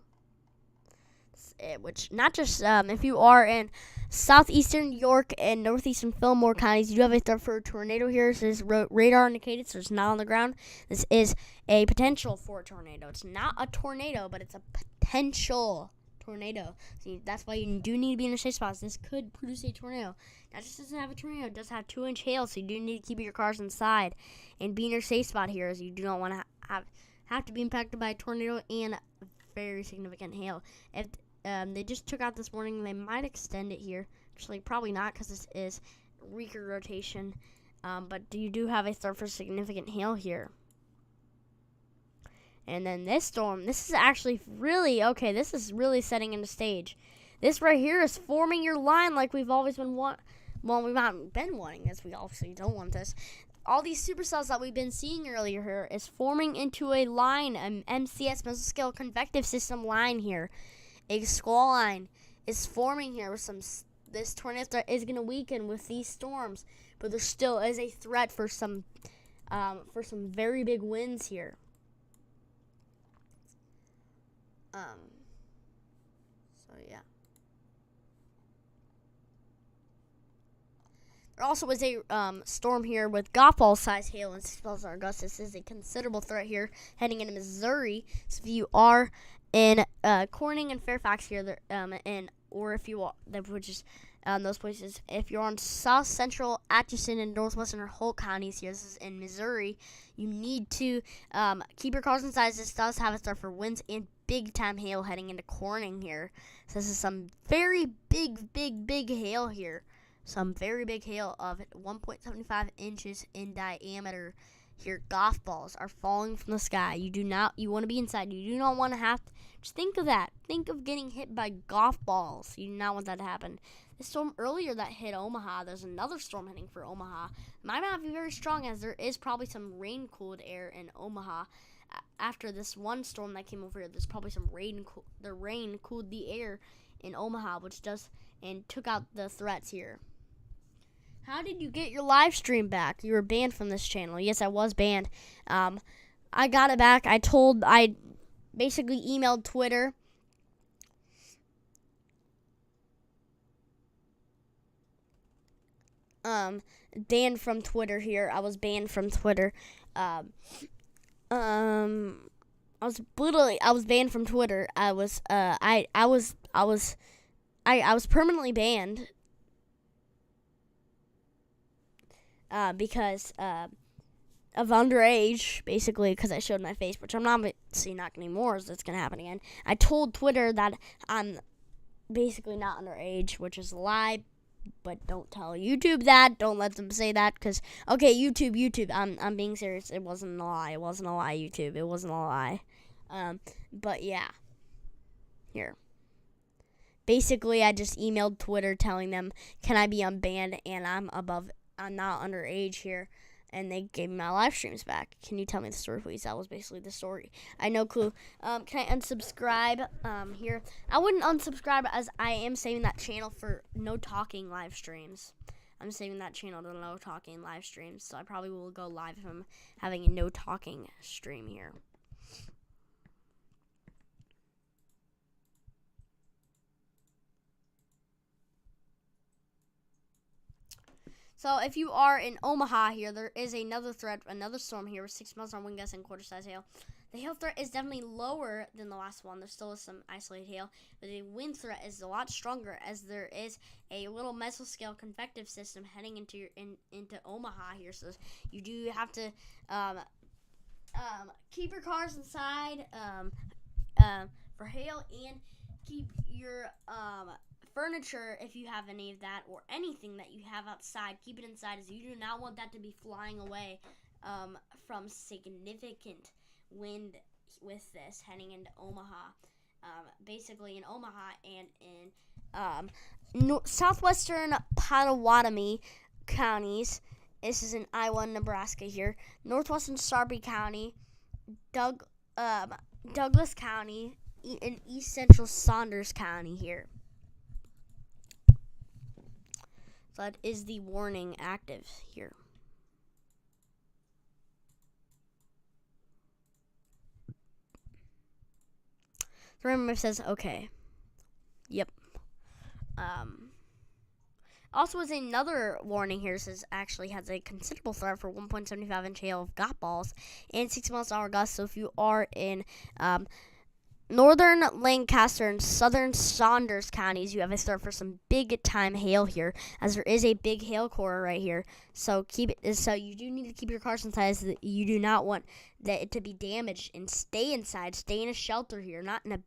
Which not just if you are in southeastern York and northeastern Fillmore counties, you do have a threat for a tornado here. This is radar indicated, so it's not on the ground. This is a potential for a tornado. It's not a tornado, but it's a potential tornado. See, that's why you do need to be in a safe spot. This could produce a tornado. Not just doesn't have a tornado, it does have 2-inch hail, so you do need to keep your cars inside and be in your safe spot here, as you do not want to have to be impacted by a tornado and very significant hail. If they just took out this warning, they might extend it here. Actually, probably not, because this is weaker rotation. But you do have a threat for significant hail here. And then this storm, this is actually really, okay, this is really setting in the stage. This right here is forming your line like we've always been wanting. Well, we've not been wanting this. We obviously don't want this. All these supercells that we've been seeing earlier here is forming into a line, an MCS, mesoscale convective system line here. A squall line is forming here with this tornado threat is going to weaken with these storms, but there still is a threat for some very big winds here. So yeah. There also was a storm here with golf ball size hail and 6 miles an hour gusts. This is a considerable threat here heading into Missouri. So if you are in Corning and Fairfax here, or if you are, which is those places, if you're on South Central, Atchison, and Northwestern or Holt counties here, this is in Missouri, you need to keep your cars inside. This does have a threat for winds and big time hail heading into Corning here. So this is some very big hail here. Some very big hail of 1.75 inches in diameter here. Golf balls are falling from the sky. You want to be inside. You do not want to have to, just think of that. Think of getting hit by golf balls. You do not want that to happen. The storm earlier that hit Omaha, there's another storm heading for Omaha. Might not be very strong, as there is probably some rain-cooled air in Omaha. After this one storm that came over here, there's probably some rain. The rain cooled the air in Omaha, which does and took out the threats here. How did you get your live stream back? You were banned from this channel. Yes, I was banned. I got it back. I basically emailed Twitter. Banned from Twitter here. I was banned from Twitter. I was banned from Twitter. I was permanently banned. Because of underage, basically, because I showed my face, which I'm not going anymore, so it's going to happen again. I told Twitter that I'm basically not underage, which is a lie, but don't tell YouTube that. Don't let them say that, because, okay, YouTube, I'm being serious. It wasn't a lie. It wasn't a lie, YouTube. It wasn't a lie. But yeah. Here. Basically, I just emailed Twitter telling them, can I be unbanned, and I'm not underage here, and they gave me my live streams back. Can you tell me the story, please? That was basically the story. I no clue. Can I unsubscribe here? I wouldn't unsubscribe, as I am saving that channel for no talking live streams. I'm saving that channel to no talking live streams, so I probably will go live if I'm having a no talking stream here. So if you are in Omaha here, there is another threat, another storm here with 6 miles an hour wind gusts and quarter-size hail. The hail threat is definitely lower than the last one. There still is some isolated hail, but the wind threat is a lot stronger, as there is a little mesoscale convective system heading into Omaha here. So you do have to keep your cars inside for hail, and keep your furniture, if you have any of that, or anything that you have outside, keep it inside, as you do not want that to be flying away from significant wind with this heading into Omaha. Basically in Omaha and in southwestern Pottawatomie counties. This is in Iowa, Nebraska here. Northwestern Sarpy County, Douglas County, and east central Saunders County here. So that is the warning active here. So remember, it says okay. Yep. Also, is another warning here. It says actually has a considerable threat for 1.75-inch hail of golf balls and 60 miles an hour gusts. So if you are in northern Lancaster and southern Saunders counties, you have a threat for some big time hail here, as there is a big hail core right here. So you do need to keep your cars inside. So that you do not want it to be damaged, and stay inside. Stay in a shelter here, not in a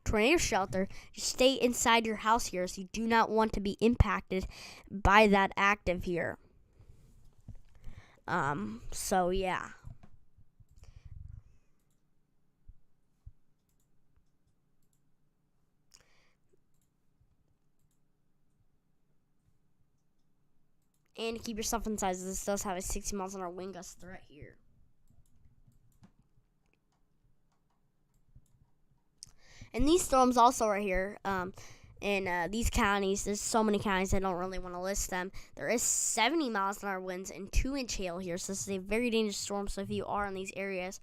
tornado shelter. Just stay inside your house here, so you do not want to be impacted by that active here. So yeah. And keep yourself inside, as this does have a 60 miles an hour wind gust threat here. And these storms also right here, in these counties, there's so many counties I don't really want to list them. There is 70 miles an hour winds and 2-inch hail here, so this is a very dangerous storm. So if you are in these areas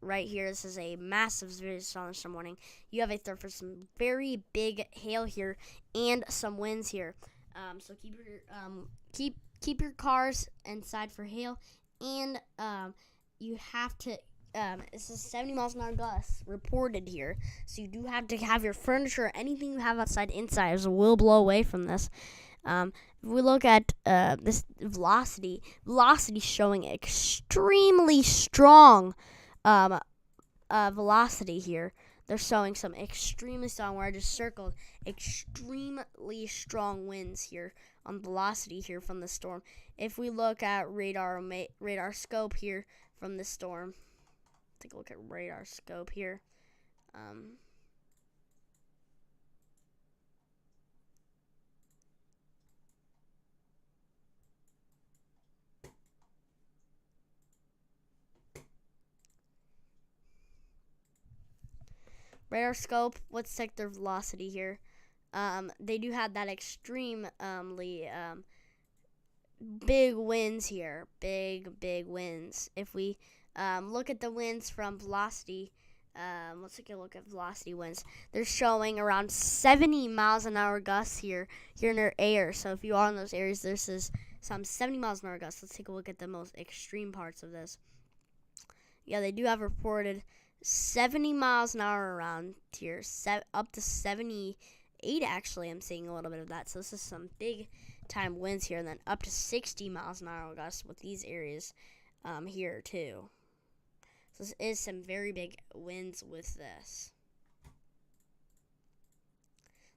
right here, this is a massive thunderstorm warning. You have a threat for some very big hail here and some winds here. So keep your cars inside for hail, and you have to. This is 70 miles an hour gusts reported here, so you do have to have your furniture, anything you have outside, inside, as it will blow away from this. If we look at this velocity showing extremely strong velocity here. They're showing some extremely strong, where I just circled, extremely strong winds here on velocity here from the storm. If we look at radar scope here from the storm, take a look at radar scope here. Radar scope, let's check their velocity here. They do have that extremely big winds here. Big winds. If we look at the winds from velocity, let's take a look at velocity winds. They're showing around 70 miles an hour gusts here in their air. So if you are in those areas, this is some 70 miles an hour gusts. Let's take a look at the most extreme parts of this. Yeah, they do have reported 70 miles an hour around here, up to 78 actually. I'm seeing a little bit of that. So this is some big time winds here, and then up to 60 miles an hour gusts with these areas here too. So this is some very big winds with this.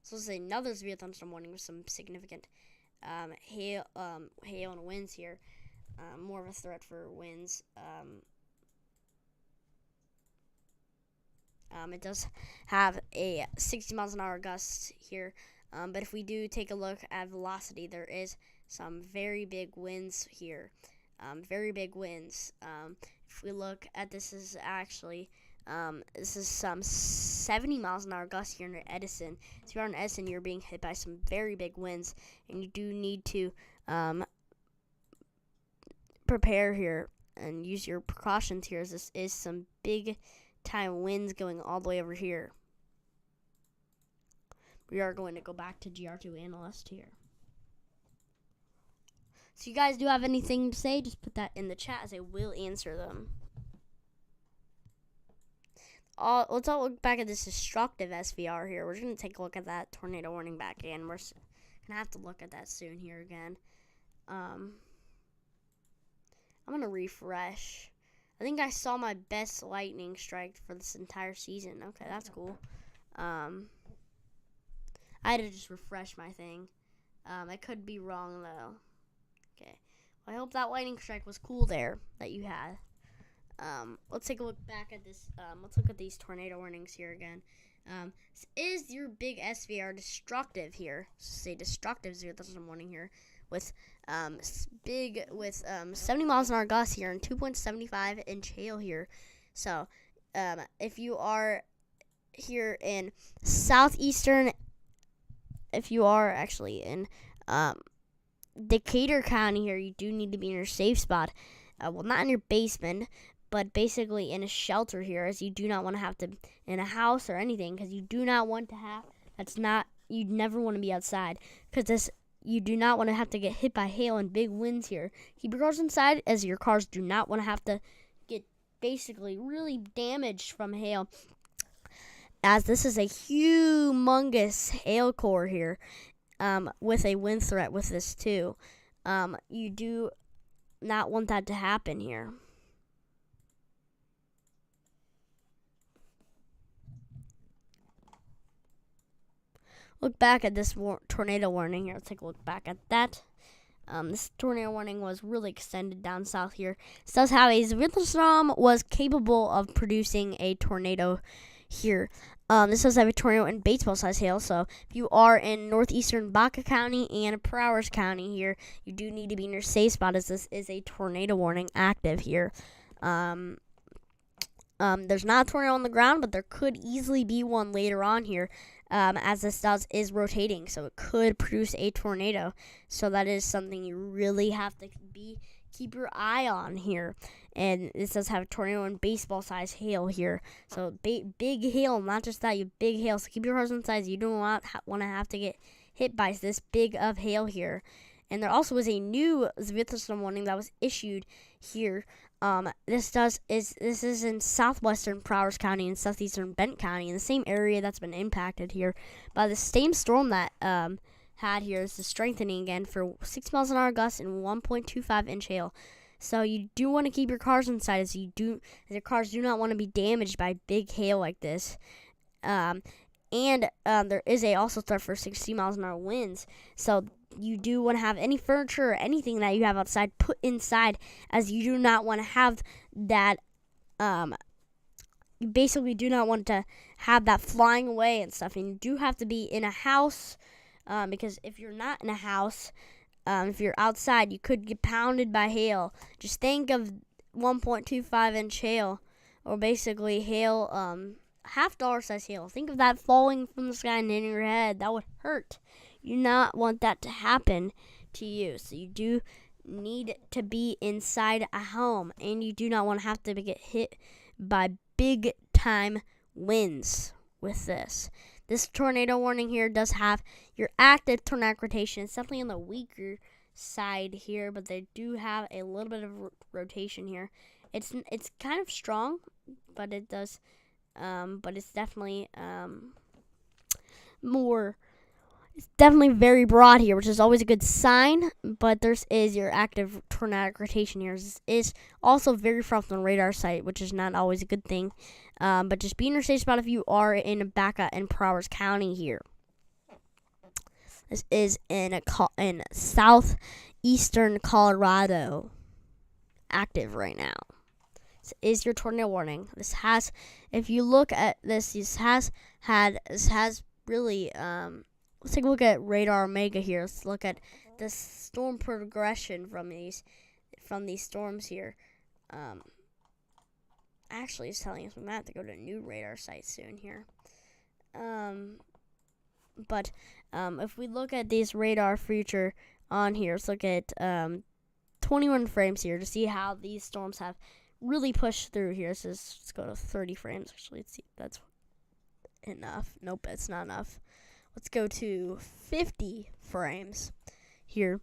So this is another severe thunderstorm warning with some significant hail and winds here. More of a threat for winds. It does have a 60 miles an hour gust here, but if we do take a look at velocity, there is some very big winds here. Very big winds. If we look at this, is actually this is some 70 miles an hour gust here in Edison. So if you're in Edison, you're being hit by some very big winds, and you do need to prepare here and use your precautions here, as this is some big time winds going all the way over here. We are going to go back to GR2 analyst here. So you guys do have anything to say, just put that in the chat, as I will answer them. Let's all look back at this destructive SVR here. We're going to take a look at that tornado warning back in. We're going to have to look at that soon here again. I'm going to refresh. I think I saw my best lightning strike for this entire season. Okay, that's cool. I had to just refresh my thing. I could be wrong, though. Okay. Well, I hope that lightning strike was cool there that you had. Let's take a look back at this. Let's look at these tornado warnings here again. This is your big SVR destructive here. Say destructive zero thunderstorm warning here. With 70 miles an hour gusts here and 2.75-inch hail here. So if you are here in southeastern, if you are actually in Decatur County here, you do need to be in your safe spot. Well, not in your basement, but basically in a shelter here, as you do not want to have to in a house or anything, because you do not want to have. You never want to be outside, because you do not want to have to get hit by hail and big winds here. Keep your cars inside, as your cars do not want to have to get basically really damaged from hail, as this is a humongous hail core here, with a wind threat with this too. You do not want that to happen here. Look back at this tornado warning here. Let's take a look back at that. This tornado warning was really extended down south here. This does have a thunderstorm was capable of producing a tornado here. This does have a tornado and baseball-sized hail. So if you are in northeastern Baca County and Prowers County here, you do need to be in your safe spot, as this is a tornado warning active here. There's not a tornado on the ground, but there could easily be one later on here, as this is rotating, so it could produce a tornado. So that is something you really have to keep your eye on here. And this does have a tornado and baseball-sized hail here. So big hail, not just that, you have big hail. So keep your cars inside. You don't want to have to get hit by this big of hail here. And there also was a new thunderstorm warning that was issued here. This is in southwestern Prowers County and southeastern Bent County, in the same area that's been impacted here by the same storm that had here. Is the strengthening again for 6 miles an hour gusts and 1.25 inch hail. So you do want to keep your cars inside, as your cars do not want to be damaged by big hail like this. And there is also threat for 60 miles an hour winds. So you do want to have any furniture or anything that you have outside put inside, as you do not want to have that. You basically do not want to have that flying away and stuff. And you do have to be in a house, because if you're not in a house, if you're outside, you could get pounded by hail. Just think of 1.25 inch hail, or basically hail, $50 size hail. Think of that falling from the sky and hitting your head. That would hurt. You do not want that to happen to you. So you do need to be inside a home, and you do not want to have to get hit by big time winds with this. This tornado warning here does have your active tornadic rotation. It's definitely on the weaker side here, but they do have a little bit of rotation here. It's kind of strong, but it does, but it's definitely more. It's definitely very broad here, which is always a good sign, but there is your active tornadic rotation here. This is also very far from the radar site, which is not always a good thing, but just be in your safe spot if you are in Baca and Prowers County here. This is in southeastern Colorado, active right now. This is your tornado warning. This has, if you look at this, this has really, let's take a look at Radar Omega here. Let's look at the storm progression from these storms here. Actually, it's telling us we might have to go to a new radar site soon here. But if we look at these radar feature on here, let's look at 21 frames here to see how these storms have really pushed through here. So let's go to 30 frames. Actually, let's see if that's enough. Nope, it's not enough. Let's go to 50 frames here.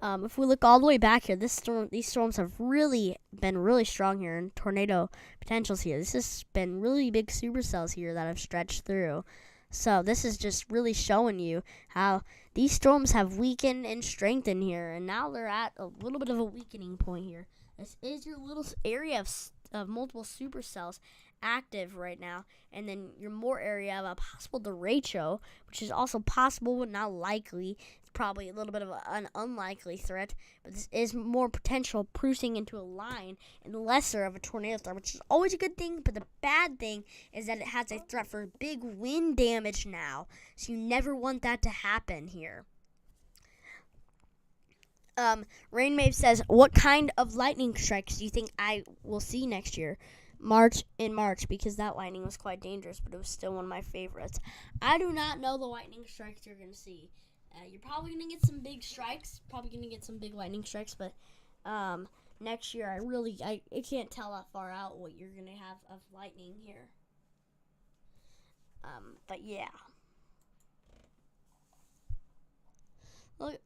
If we look all the way back here, these storms have really been really strong here, and tornado potentials here. This has been really big supercells here that have stretched through. So this is just really showing you how these storms have weakened and strengthened here, and now they're at a little bit of a weakening point here. This is your little area of multiple supercells active right now, and then your more area of a possible derecho, which is also possible but not likely. It's probably a little bit of an unlikely threat, but this is more potential producing into a line and lesser of a tornado threat, which is always a good thing. But the bad thing is that it has a threat for big wind damage now, so you never want that to happen here. Rainmave says, what kind of lightning strikes do you think I will see next year? March, because that lightning was quite dangerous, but it was still one of my favorites. I do not know the lightning strikes you're going to see. You're probably gonna get some big strikes. Probably gonna get some big lightning strikes, but next year I can't tell that far out what you're gonna have of lightning here. But yeah.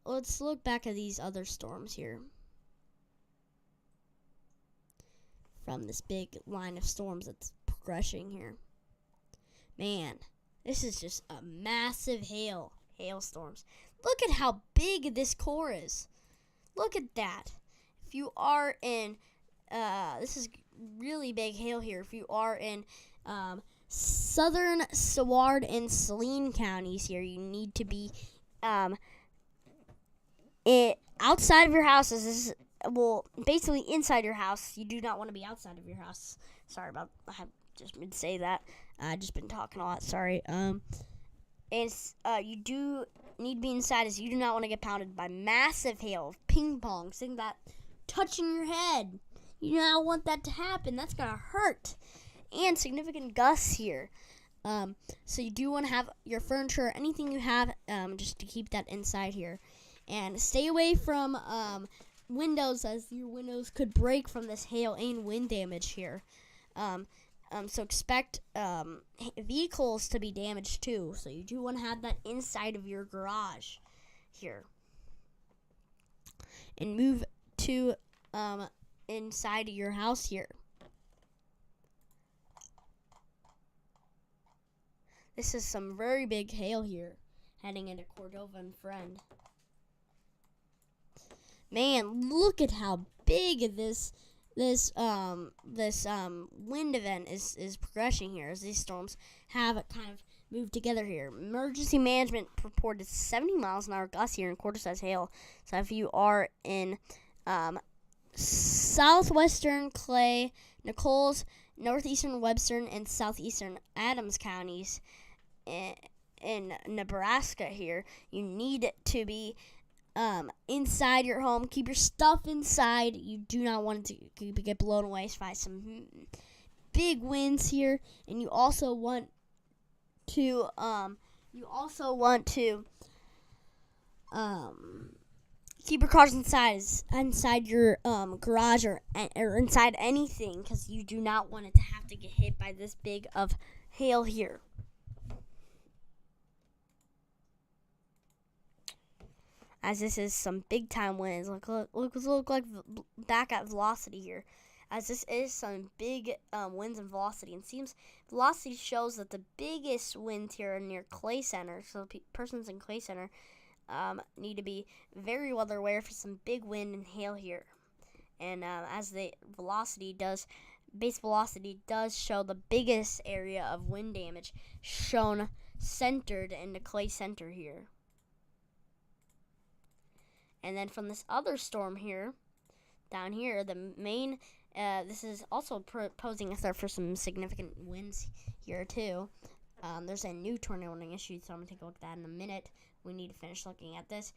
Let's look back at these other storms here. From this big line of storms that's progressing here. Man, this is just a massive hailstorms. Look at how big this core is. Look at that. If you are in, this is really big hail here. If you are in southern Seward and Saline counties here, you need to be outside of your house. Basically inside your house. You do not want to be outside of your house. Sorry about, I have just been say that. I just been talking a lot. Sorry. And you do need to be inside, as you do not want to get pounded by massive hail, ping pong, something that touching your head. You do not want that to happen. That's gonna hurt. And significant gusts here. So you do want to have your furniture, anything you have, just to keep that inside here. And stay away from windows, as your windows could break from this hail and wind damage here. So expect vehicles to be damaged too. So you do want to have that inside of your garage here. And move to inside your house here. This is some very big hail here, heading into Cordova and Friend. Man, look at how big this wind event is progressing here, as these storms have kind of moved together here. Emergency management reported 70 miles an hour gusts here in quarter-size hail. So if you are in southwestern Clay, Nichols, northeastern Webster, and southeastern Adams counties in Nebraska here, you need to be inside your home. Keep your stuff inside. You do not want it to get blown away by some big winds here, and you also want to keep your cars inside your garage or inside anything, because you do not want it to have to get hit by this big of hail here. As this is some big time winds. Look like back at velocity here. As this is some big winds and velocity. And seems velocity shows that the biggest winds here are near Clay Center. So persons in Clay Center need to be very weather aware for some big wind and hail here. And as the base velocity does show the biggest area of wind damage shown centered in the Clay Center here. And then from this other storm here, down here, the main, this is also posing a threat for some significant winds here too. There's a new tornado warning issued, so I'm going to take a look at that in a minute. We need to finish looking at this.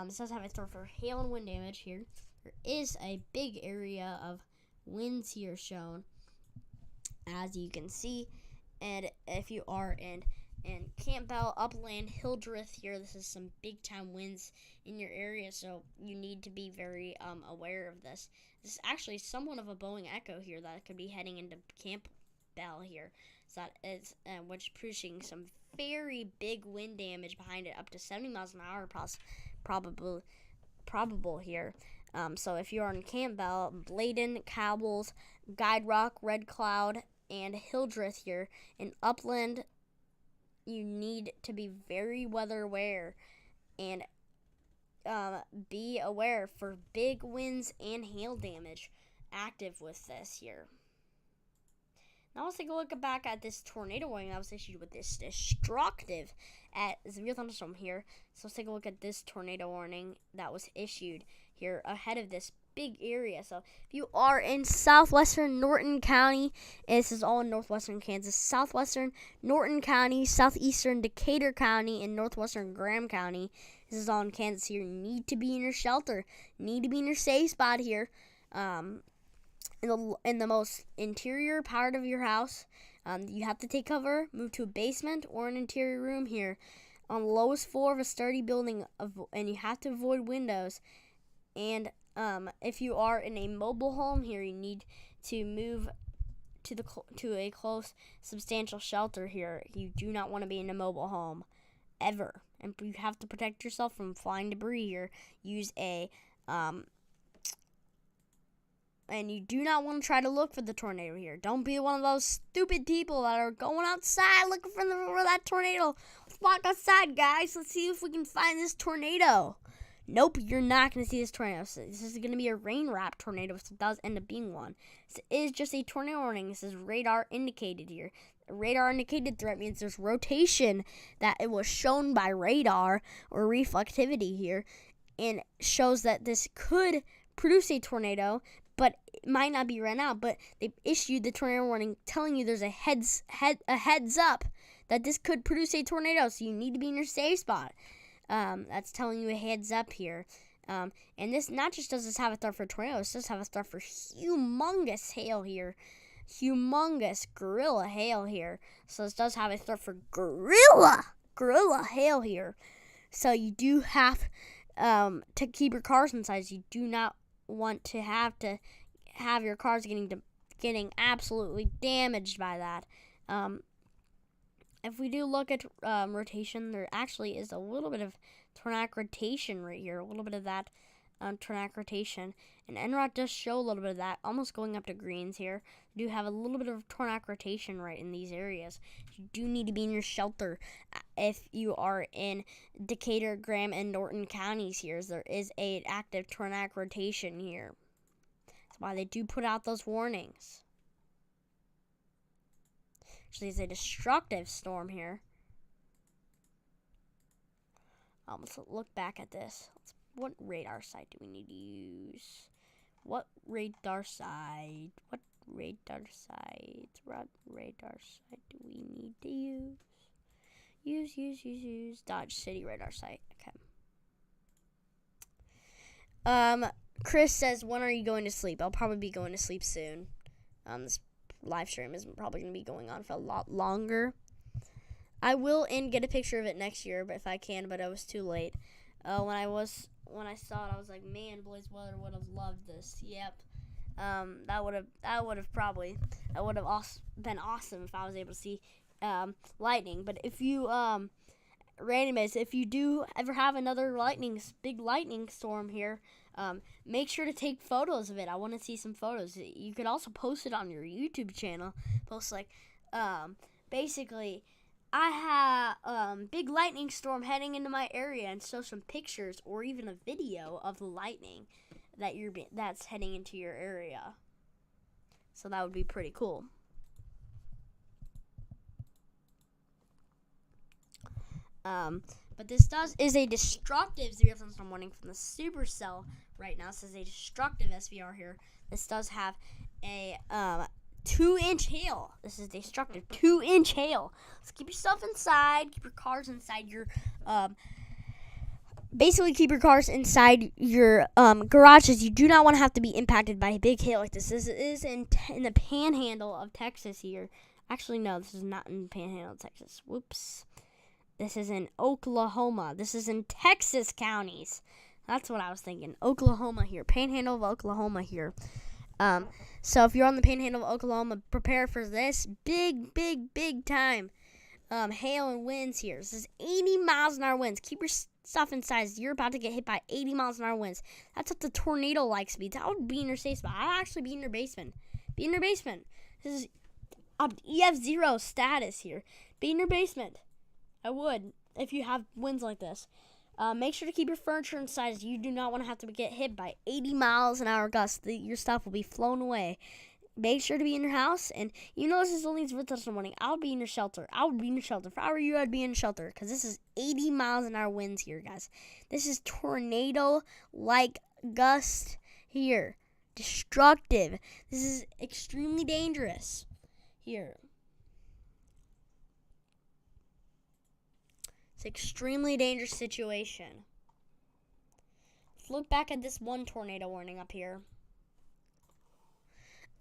This does have a threat for hail and wind damage here. There is a big area of winds here shown, as you can see. And if you are in Campbell, Upland, Hildreth here, this is some big time winds in your area, so you need to be very aware of this. This is actually somewhat of a Boeing Echo here that could be heading into Campbell here. So that is which pushing some very big wind damage behind it, up to 70 miles an hour probable here. So if you are in Campbell, Bladen, Cowles, Guide Rock, Red Cloud, and Hildreth here, in Upland, you need to be very weather aware and be aware for big winds and hail damage active with this here. Now let's take a look back at this tornado warning that was issued with this destructive severe thunderstorm here. So let's take a look at this tornado warning that was issued here ahead of this big area. So if you are in southwestern Norton County, and this is all in northwestern Kansas, southwestern Norton County, southeastern Decatur County, and northwestern Graham County, this is all in Kansas here, you need to be in your shelter, need to be in your safe spot here. In the most interior part of your house, you have to take cover, move to a basement or an interior room here. on the lowest floor of a sturdy building, and you have to avoid windows. And if you are in a mobile home here, you need to move to a close, substantial shelter here. You do not want to be in a mobile home ever, and you have to protect yourself from flying debris here. Use a and you do not want to try to look for the tornado here. Don't be one of those stupid people that are going outside looking for that tornado. Let's walk outside, guys. Let's see if we can find this tornado. Nope, you're not going to see this tornado. So this is going to be a rain-wrapped tornado, if it does end up being one. This is just a tornado warning. This is radar indicated here. Radar indicated threat means there's rotation that it was shown by radar or reflectivity here, and shows that this could produce a tornado, but it might not be right now. But they've issued the tornado warning telling you there's a heads up that this could produce a tornado, so you need to be in your safe spot. That's telling you a heads up here. And this not just does this have a threat for tornadoes, this does have a threat for humongous hail here. Humongous gorilla hail here. So this does have a threat for gorilla hail here. So you do have to keep your cars inside. You do not want to have your cars getting absolutely damaged by that. If we do look at rotation, there actually is a little bit of tornadic rotation right here. A little bit of that tornadic rotation. And NROT does show a little bit of that, almost going up to greens here. You do have a little bit of tornadic rotation right in these areas. You do need to be in your shelter if you are in Decatur, Graham, and Norton counties here. There is an active tornadic rotation here. That's why they do put out those warnings. Actually, it's a destructive storm here. Let's look back at this. What radar site do we need to use? What radar site do we need to use? Use Dodge City radar site. Okay. Chris says, when are you going to sleep? I'll probably be going to sleep soon. This live stream is probably going to be going on for a lot longer. I will get a picture of it next year, but if I can, but I was too late. When I saw it, I was like, man, Blaze Weather would have loved this. Yep. That would have been awesome if I was able to see lightning. But if you randomize, if you do ever have another big lightning storm here, make sure to take photos of it. I want to see some photos. You could also post it on your YouTube channel. Post basically, I have big lightning storm heading into my area, and show some pictures or even a video of the lightning that's heading into your area. So that would be pretty cool. But this is a destructive 0 thunderstorm warning from the Supercell right now. This is a destructive SVR here. This does have a 2-inch hail. This is destructive 2-inch hail. So keep yourself inside. Keep your cars inside your basically keep your cars inside your garages. You do not want to have to be impacted by a big hail like this. This is in the panhandle of Texas here. Actually, no, this is not in the panhandle of Texas. Whoops. This is in Oklahoma. This is in Texas counties. That's what I was thinking. Oklahoma here. Panhandle of Oklahoma here. So if you're on the panhandle of Oklahoma, prepare for this big time hail and winds here. This is 80 miles an hour winds. Keep your stuff inside. You're about to get hit by 80 miles an hour winds. That's what the tornado-like speeds. That would be in your safe spot. I'd actually be in your basement. Be in your basement. This is EF0 status here. Be in your basement. I would, if you have winds like this. Make sure to keep your furniture inside. You do not want to have to get hit by 80 miles an hour gusts. Your stuff will be flown away. Make sure to be in your house. And you know this is only 0 thunderstorm warning. I would be in your shelter. I would be in your shelter. If I were you, I'd be in shelter. Because this is 80 miles an hour winds here, guys. This is tornado-like gust here. Destructive. This is extremely dangerous here. It's an extremely dangerous situation. Let's look back at this one tornado warning up here.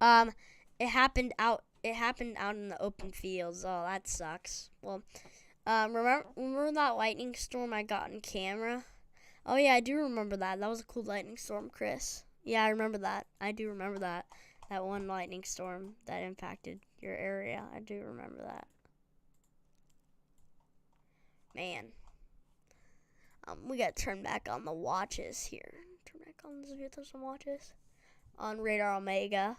It happened out in the open fields. Oh, that sucks. Well, Remember that lightning storm I got on camera? Oh yeah, I do remember that. That was a cool lightning storm, Chris. Yeah, I remember that. I do remember that. That one lightning storm that impacted your area. I do remember that. Man. We gotta turn back on the watches here. Turn back on some watches. On Radar Omega.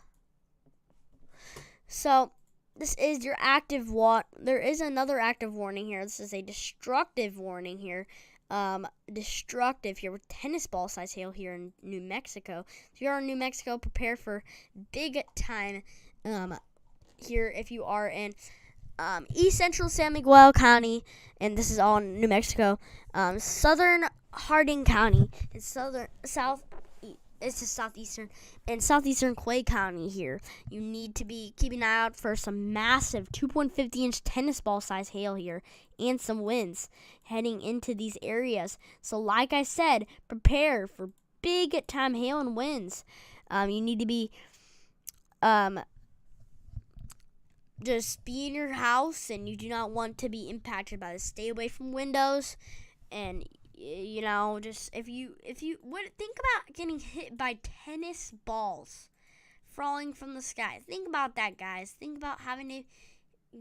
So, this is your active there is another active warning here. This is a destructive warning here. Destructive here with tennis ball size hail here in New Mexico. If you are in New Mexico, prepare for big time here if you are in East Central San Miguel County, and this is all in New Mexico. Southern Harding County and southeastern Clay County here. You need to be keeping an eye out for some massive 2.50-inch tennis ball size hail here and some winds heading into these areas. So like I said, prepare for big time hail and winds. You need to be just be in your house, and you do not want to be impacted by this. Stay away from windows, and just if you would think about getting hit by tennis balls falling from the sky. Think about that, guys. Think about having to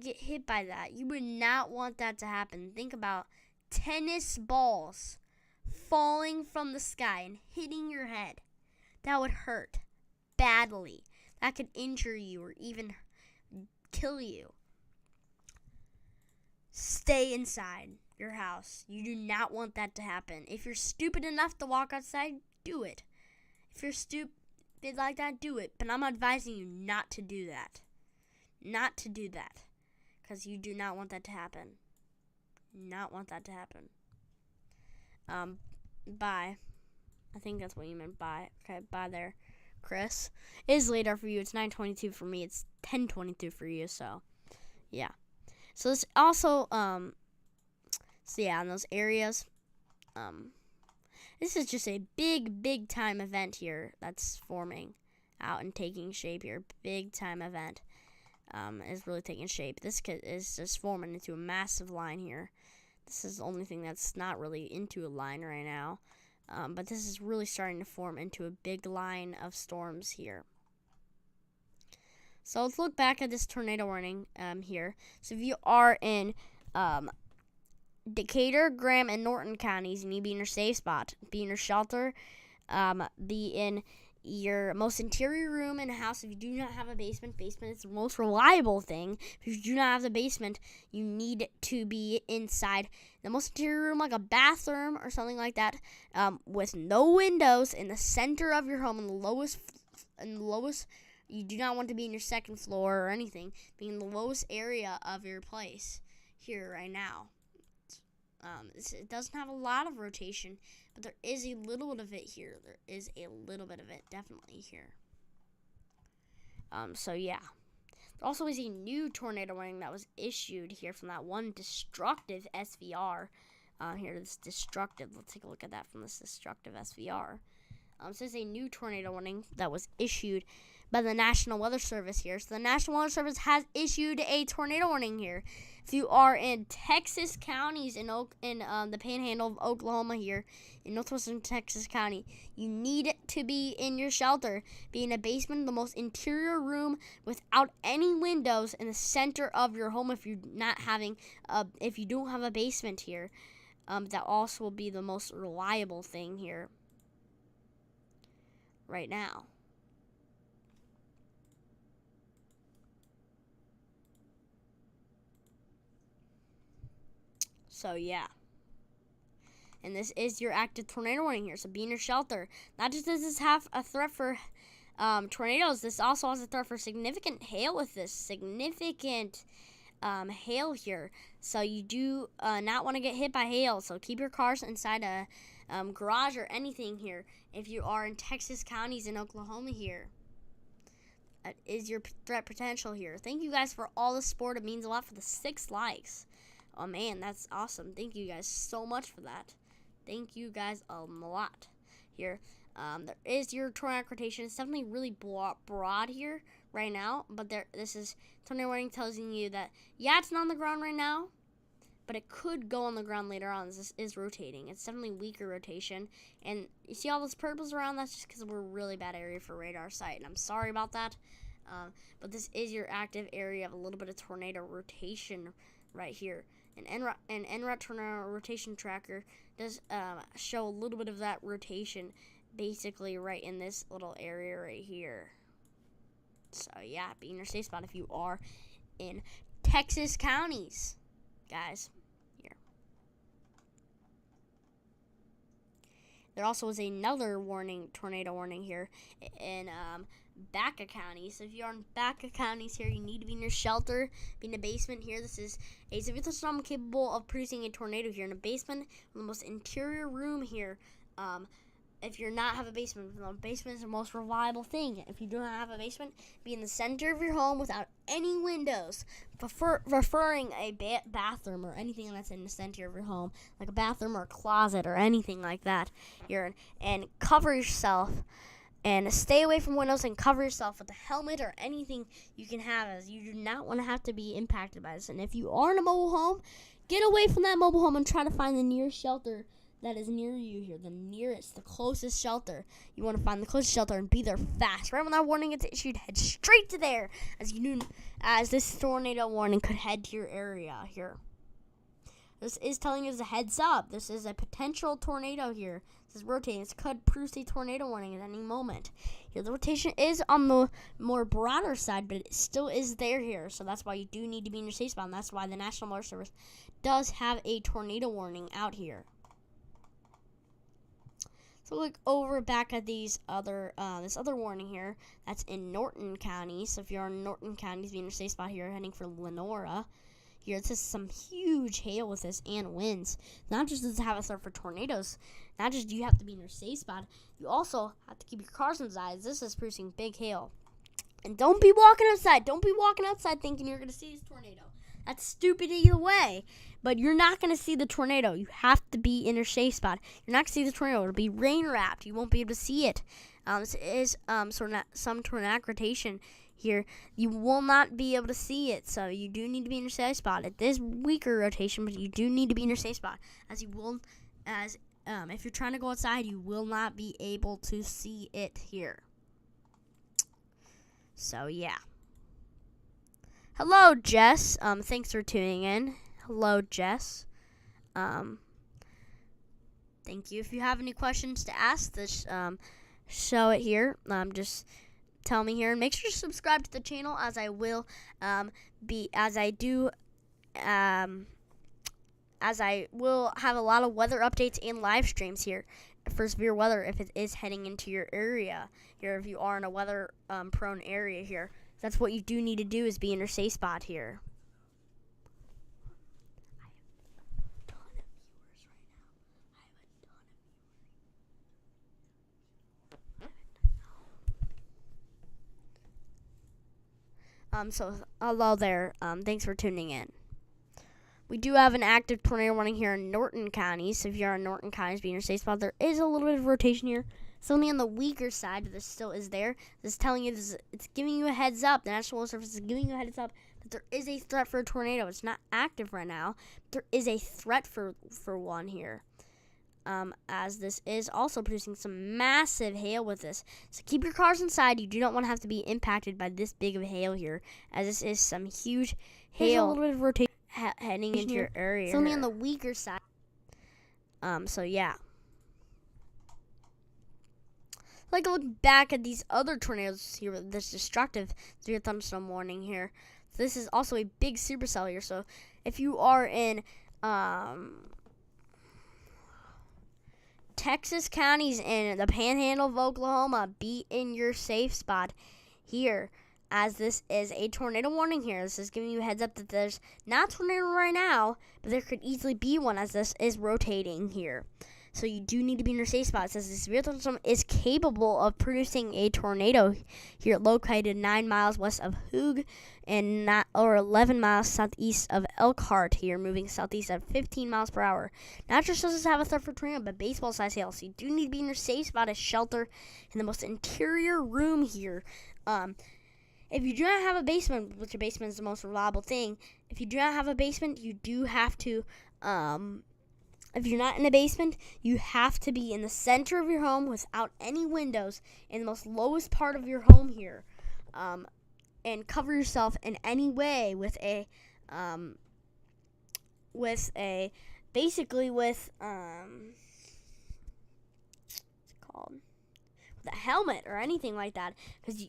get hit by that. You would not want that to happen. Think about tennis balls falling from the sky and hitting your head. That would hurt badly. That could injure you or even kill you. Stay inside your house. You do not want that to happen. If you're stupid enough to walk outside, do it. If you're stupid like that, do it. But I'm advising you not to do that. Not to do that. Because you do not want that to happen. Not want that to happen. Bye. I think that's what you meant, bye. Okay, bye there, Chris. It is later for you. It's 9:22 for me. It's 10:22 for you, so yeah. So this also in those areas, this is just a big time event here that's forming out and taking shape here. Big time event is really taking shape. This is just forming into a massive line here. This is the only thing that's not really into a line right now. But this is really starting to form into a big line of storms here. So let's look back at this tornado warning here. So if you are in Decatur, Graham, and Norton counties, you need to be in your safe spot. Be in your shelter. Be in your most interior room in a house. If you do not have a basement is the most reliable thing. If you do not have the basement, you need to be inside the most interior room, like a bathroom or something like that, with no windows in the center of your home, in the lowest. You do not want to be in your second floor or anything. Be in the lowest area of your place here right now. It doesn't have a lot of rotation, but there is a little bit of it here. There is a little bit of it definitely here. So yeah. There also is a new tornado warning that was issued here from that one destructive SVR. Here, this destructive. Let's take a look at that from this destructive SVR. So there's a new tornado warning that was issued by the National Weather Service here. So the National Weather Service has issued a tornado warning here. If you are in Texas counties in the Panhandle of Oklahoma here, in northwestern Texas County, you need to be in your shelter. Be in a basement, the most interior room without any windows in the center of your home. If you don't have a basement here, that also will be the most reliable thing here right now. So yeah, and this is your active tornado warning here. So be in your shelter. Not just does this have a threat for tornadoes, this also has a threat for significant hail with this. Significant hail here. So you do not want to get hit by hail. So keep your cars inside a garage or anything here. If you are in Texas counties in Oklahoma here, that is your threat potential here. Thank you guys for all the support. It means a lot for the 6 likes. Oh man, that's awesome. Thank you guys so much for that. Thank you guys a lot here. There is your tornadic rotation. It's definitely really broad here right now, but this is tornado warning telling you that, yeah, it's not on the ground right now, but it could go on the ground later on. This is rotating. It's definitely weaker rotation. And you see all this purples around? That's just because we're a really bad area for radar sight. And I'm sorry about that. But this is your active area of a little bit of tornado rotation right here. An NROT tornado rotation tracker does show a little bit of that rotation basically right in this little area right here. So yeah, be in your safe spot if you are in Texas counties, guys. Here. There also is another tornado warning here in Baca County. So if you're in Baca counties here, you need to be in your shelter, be in the basement here. This is a severe thunderstorm capable of producing a tornado here in the basement, in the most interior room here. If you're not have a basement, the basement is the most reliable thing. If you do not have a basement, be in the center of your home without any windows, referring a bathroom or anything that's in the center of your home, like a bathroom or a closet or anything like that. And cover yourself. And stay away from windows and cover yourself with a helmet or anything you can have, as you do not want to have to be impacted by this. And if you are in a mobile home, get away from that mobile home and try to find the nearest shelter that is near you here. The closest shelter. You want to find the closest shelter and be there fast. Right when that warning gets issued, head straight to there, as this tornado warning could head to your area here. This is telling us a heads up. This is a potential tornado here. This is rotating. This could produce a tornado warning at any moment. Here, the rotation is on the more broader side, but it still is there here. So that's why you do need to be in your safe spot. And that's why the National Weather Service does have a tornado warning out here. So look over back at these this other warning here. That's in Norton County. So if you're in Norton County, be in your safe spot here, heading for Lenora. Here, it says some huge hail with this and winds. Not just does it have a threat for tornadoes, not just do you have to be in your safe spot, you also have to keep your cars inside. This is producing big hail. And don't be walking outside. Don't be walking outside thinking you're going to see this tornado. That's stupid either way. But you're not going to see the tornado. You have to be in your safe spot. You're not going to see the tornado. It'll be rain wrapped. You won't be able to see it. This is some tornadic rotation here. You will not be able to see it, so you do need to be in your safe spot. It is weaker rotation, but you do need to be in your safe spot, as if you're trying to go outside, you will not be able to see it here. So yeah. Hello, Jess. Thanks for tuning in. Hello, Jess. Thank you. If you have any questions to ask, this show it here. Just tell me here, and make sure to subscribe to the channel, as I will have a lot of weather updates and live streams here for severe weather if it is heading into your area here. If you are in a weather prone area here, that's what you do need to do, is be in your safe spot here. So hello there. Thanks for tuning in. We do have an active tornado warning here in Norton County. So if you're in Norton County, be in your safe spot. There is a little bit of rotation here. It's only on the weaker side, but this still is there. This is telling you it's giving you a heads up. The National Weather Service is giving you a heads up that there is a threat for a tornado. It's not active right now, but there is a threat for one here. As this is also producing some massive hail with this. So keep your cars inside. You do not want to have to be impacted by this big of hail here, as this is some huge hail. A little bit of rotation heading into your area. It's only on the weaker side. So yeah. Like, look back at these other tornadoes here with this destructive severe thunderstorm warning here. So this is also a big supercell here. So if you are in Texas counties and the panhandle of Oklahoma, be in your safe spot here, as this is a tornado warning here. This is giving you a heads up that there's not a tornado right now, but there could easily be one, as this is rotating here. So you do need to be in your safe spot. It says the severe thunderstorm is capable of producing a tornado here, located 9 miles west of Hoog and 11 miles southeast of Elkhart here, moving southeast at 15 miles per hour. Not just does this have a threat for tornado, but baseball-sized hail. So you do need to be in your safe spot, a shelter in the most interior room here. if you do not have a basement, which a basement is the most reliable thing, if you do not have a basement, you do have to, if you're not in a basement, you have to be in the center of your home without any windows in the most lowest part of your home here, and cover yourself in any way with a basically with what's it called? With a helmet or anything like that, because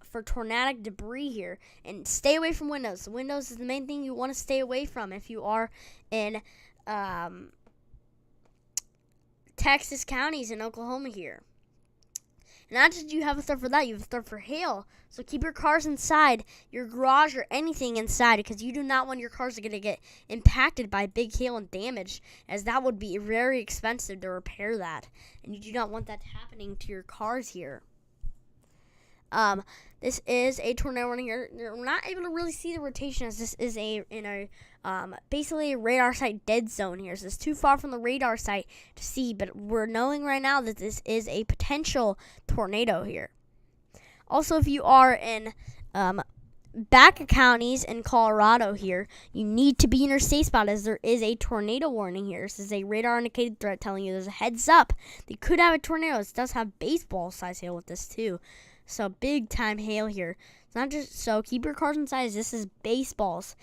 for tornadic debris here. And stay away from windows. The windows is the main thing you want to stay away from if you are in Texas counties in Oklahoma here. And not just you have a threat for that, you have a threat for hail. So keep your cars inside, your garage or anything inside, because you do not want your cars to get impacted by big hail and damage, as that would be very expensive to repair that. And you do not want that happening to your cars here. This is a tornado warning here. We're not able to really see the rotation, as this is basically a radar site dead zone here. So it's too far from the radar site to see, but we're knowing right now that this is a potential tornado here. Also, if you are in Baca counties in Colorado here, you need to be in your safe spot, as there is a tornado warning here. This is a radar indicated threat telling you there's a heads up. They could have a tornado. It does have baseball size hail with this too. So big time hail here. It's not just, so keep your cars inside. This is baseballs.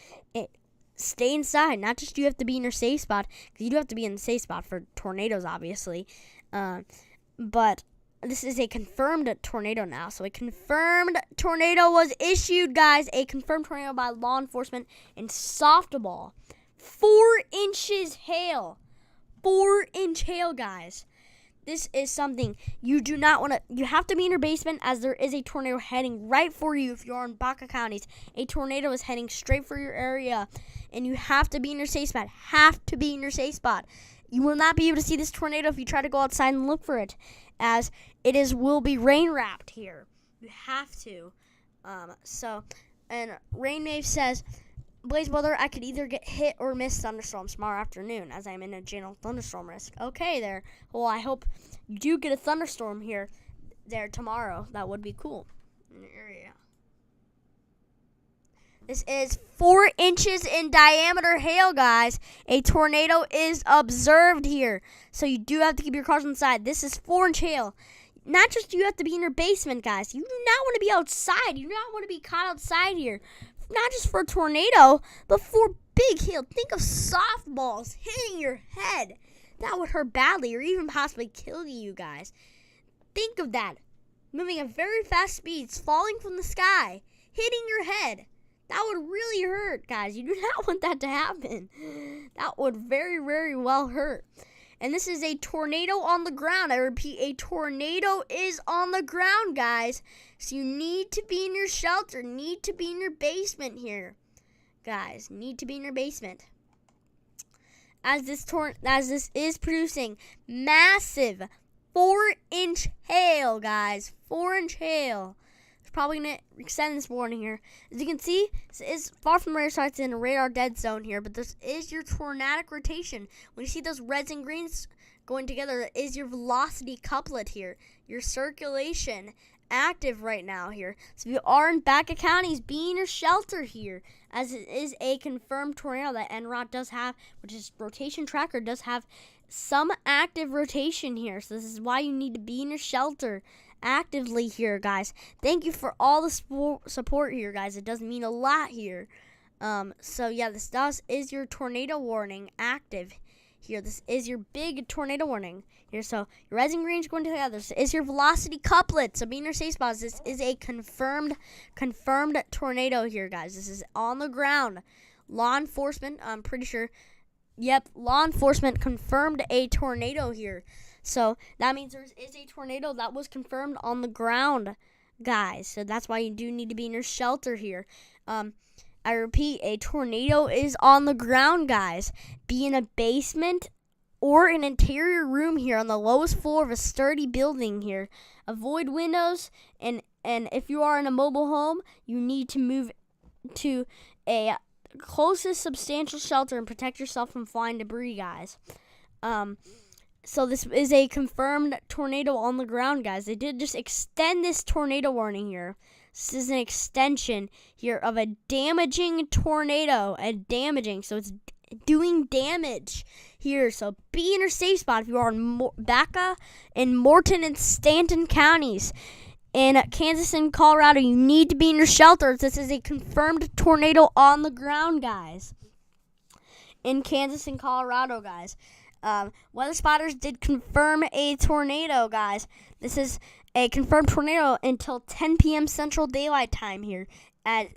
Stay inside. Not just you have to be in your safe spot, because you do have to be in the safe spot for tornadoes, obviously. But this is a confirmed tornado now. So a confirmed tornado was issued, guys. A confirmed tornado by law enforcement in Softball. 4 inches hail. 4-inch hail, guys. This is something you do not want to. You have to be in your basement, as there is a tornado heading right for you. If you're in Baca counties, a tornado is heading straight for your area, and you have to be in your safe spot. Have to be in your safe spot. You will not be able to see this tornado if you try to go outside and look for it, as it will be rain wrapped here. You have to. And Rainwave says, Blaze Brother, I could either get hit or miss thunderstorms tomorrow afternoon, as I'm in a general thunderstorm risk. Okay, there. Well, I hope you do get a thunderstorm here there tomorrow. That would be cool in your area. This is 4 inches in diameter hail, guys. A tornado is observed here. So you do have to keep your cars inside. This is 4-inch hail. Not just you have to be in your basement, guys. You do not want to be outside. You do not want to be caught outside here. Not just for a tornado, but for big hail. Think of softballs hitting your head. That would hurt badly, or even possibly kill you guys. Think of that. Moving at very fast speeds, falling from the sky, hitting your head. That would really hurt, guys. You do not want that to happen. That would very, very well hurt. And this is a tornado on the ground. I repeat, a tornado is on the ground, guys. So you need to be in your shelter. Need to be in your basement here. Guys, need to be in your basement. As this is producing massive 4-inch hail, guys. 4-inch hail. It's probably going to extend this warning here. As you can see, this is far from radar sites in a radar dead zone here, but this is your tornadic rotation. When you see those reds and greens going together, that is your velocity couplet here. Your circulation active right now here. So if you are in Baca counties, be in your shelter here, as it is a confirmed tornado that NROT does have, which is rotation tracker, does have some active rotation here. So this is why you need to be in your shelter actively here, guys. Thank you for all the support here, guys. It does mean a lot here. So yeah, this is your tornado warning active here. This is your big tornado warning here. So your reds and greens going together. This is your velocity couplet. So be in your safe spots. This is a confirmed tornado here, guys. This is on the ground. Law enforcement, I'm pretty sure. Yep, law enforcement confirmed a tornado here. So that means there is a tornado that was confirmed on the ground, guys. So that's why you do need to be in your shelter here. I repeat, a tornado is on the ground, guys. Be in a basement or an interior room here on the lowest floor of a sturdy building here. Avoid windows, and if you are in a mobile home, you need to move to a closest substantial shelter and protect yourself from flying debris, guys. So this is a confirmed tornado on the ground, guys. They did just extend this tornado warning here. This is an extension here of a damaging tornado. So it's doing damage here. So be in your safe spot if you are in Baca and Morton and Stanton counties. In Kansas and Colorado, you need to be in your shelters. This is a confirmed tornado on the ground, guys. In Kansas and Colorado, guys. Weather spotters did confirm a tornado, guys. This is a confirmed tornado until 10 p.m. Central Daylight Time here.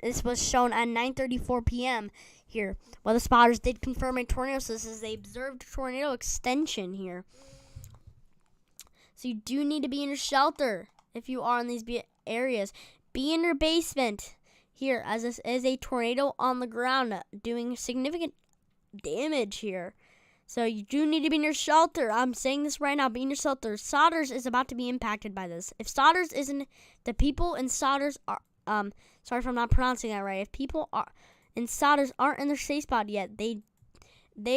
This was shown at 9:34 p.m. here. Weather spotters did confirm a tornado, so this is the observed tornado extension here. So you do need to be in your shelter if you are in these areas. Be in your basement here, as this is a tornado on the ground doing significant damage here. So you do need to be in your shelter. I'm saying this right now. Be in your shelter. Sodders is about to be impacted by this. If Sodders isn't, the people in Sodders are, sorry if I'm not pronouncing that right. If people are in Sodders aren't in their safe spot yet,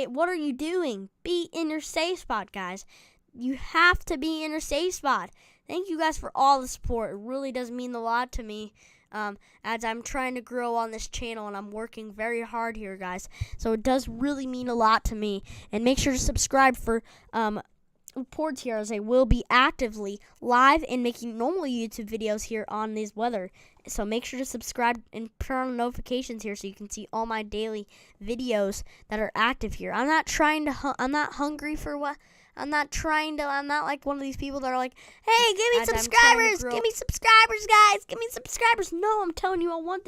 what are you doing? Be in your safe spot, guys. You have to be in your safe spot. Thank you guys for all the support. It really does mean a lot to me. As I'm trying to grow on this channel, and I'm working very hard here, guys. So it does really mean a lot to me. And make sure to subscribe for reports here, as I will be actively live and making normal YouTube videos here on this weather. So make sure to subscribe and turn on notifications here so you can see all my daily videos that are active here. I'm not trying to. I'm not hungry for what. I'm not like one of these people that are like, hey, give me subscribers. Give me subscribers, guys. Give me subscribers. No, I'm telling you, I want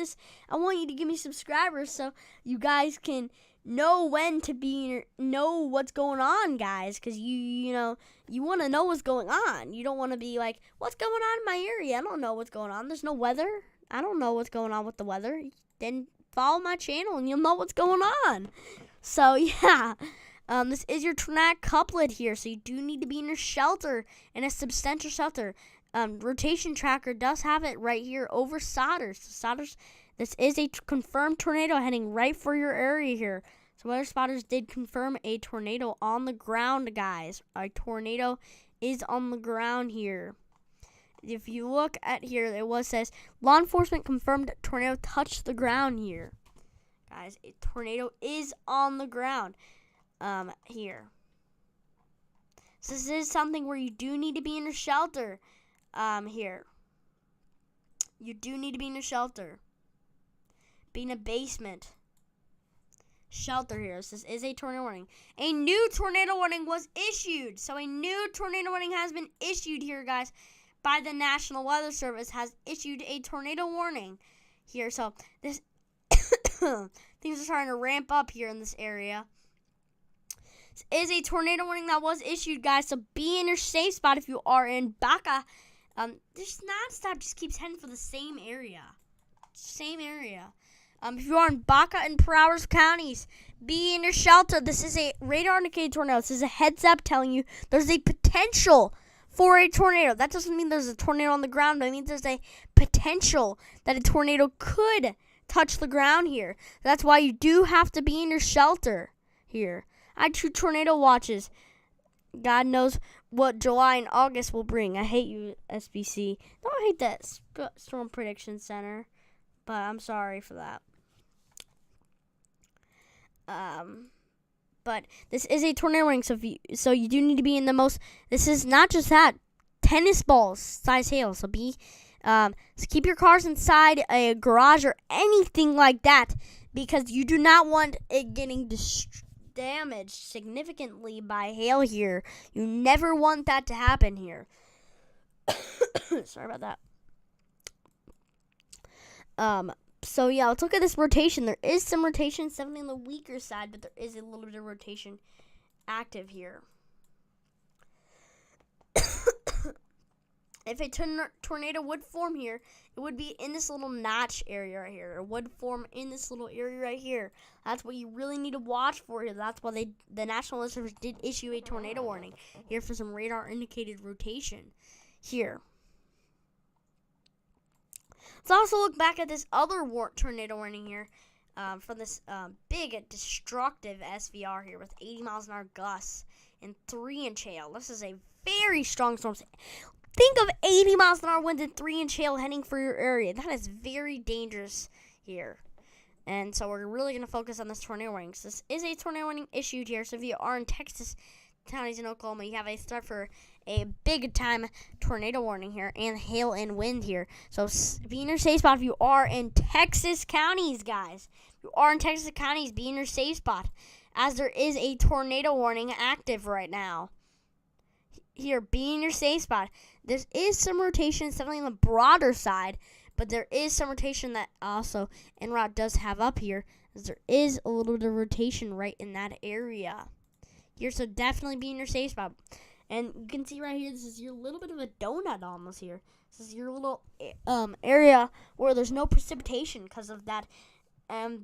you to give me subscribers so you guys can know when to know what's going on, guys. Because you want to know what's going on. You don't want to be like, what's going on in my area? I don't know what's going on. There's no weather. I don't know what's going on with the weather. Then follow my channel and you'll know what's going on. So, yeah. This is your Tornadic Couplet here, so you do need to be in your shelter, in a substantial shelter. Rotation tracker does have it right here over Sodders. Sodders, this is a confirmed tornado heading right for your area here. So weather spotters did confirm a tornado on the ground, guys. A tornado is on the ground here. If you look at here, it says law enforcement confirmed tornado touched the ground here. Guys, a tornado is on the ground. Here. So this is something where you do need to be in your shelter. Here. You do need to be in your shelter. Be in a basement. Shelter here. So this is a tornado warning. A new tornado warning was issued. So a new tornado warning has been issued here, guys, by the National Weather Service. Has issued a tornado warning here. So this things are starting to ramp up here in this area. This is a tornado warning that was issued, guys. So be in your safe spot if you are in Baca. This nonstop just keeps heading for the same area. If you are in Baca and Prowers counties, be in your shelter. This is a radar indicated tornado. This is a heads up telling you there's a potential for a tornado. That doesn't mean there's a tornado on the ground, but it means there's a potential that a tornado could touch the ground here. That's why you do have to be in your shelter here. I had 2 tornado watches. God knows what July and August will bring. I hate you, SBC. Don't hate that Storm Prediction Center, but I'm sorry for that. But this is a tornado warning, so you do need to be in the most. This is not just that, tennis balls size hail. So so keep your cars inside a garage or anything like that, because you do not want it getting damaged significantly by hail here. You never want that to happen here. Sorry about that. So yeah, let's look at this rotation. There is some rotation, something on the weaker side, but there is a little bit of rotation active here. If a tornado would form here, it would be in this little notch area right here. It would form in this little area right here. That's what you really need to watch for here. That's why the National Weather Service did issue a tornado warning here for some radar indicated rotation here. Let's also look back at this other tornado warning here from this big destructive SVR here with 80 miles an hour gusts and 3-inch hail. This is a very strong storm. Think of 80 miles an hour winds and 3-inch hail heading for your area. That is very dangerous here. And so we're really going to focus on this tornado warning. So this is a tornado warning issued here. So if you are in Texas counties in Oklahoma, you have a threat for a big time tornado warning here and hail and wind here. So be in your safe spot if you are in Texas counties, guys. If you are in Texas counties, be in your safe spot, as there is a tornado warning active right now. Here, be in your safe spot. There is some rotation, definitely on the broader side, but there is some rotation that also En-route does have up here, as there is a little bit of rotation right in that area. Here, so definitely be in your safe spot. And you can see right here, this is your little bit of a donut almost here. This is your little area where there's no precipitation because of that.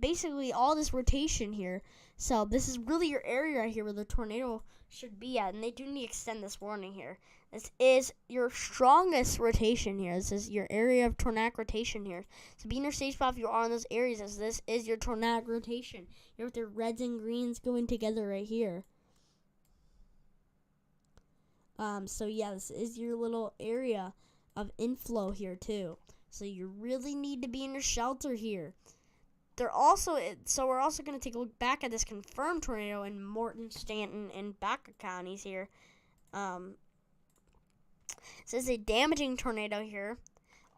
Basically all this rotation here. So this is really your area right here where the tornado should be at, and they do need to extend this warning here. This is your strongest rotation here. This is your area of tornadic rotation here. So be in your safe spot if you are in those areas, as this is your tornadic rotation. You're with the reds and greens going together right here. So yeah, this is your little area of inflow here too. So you really need to be in your shelter here. We're also going to take a look back at this confirmed tornado in Morton, Stanton, and Baca counties here. This is a damaging tornado here.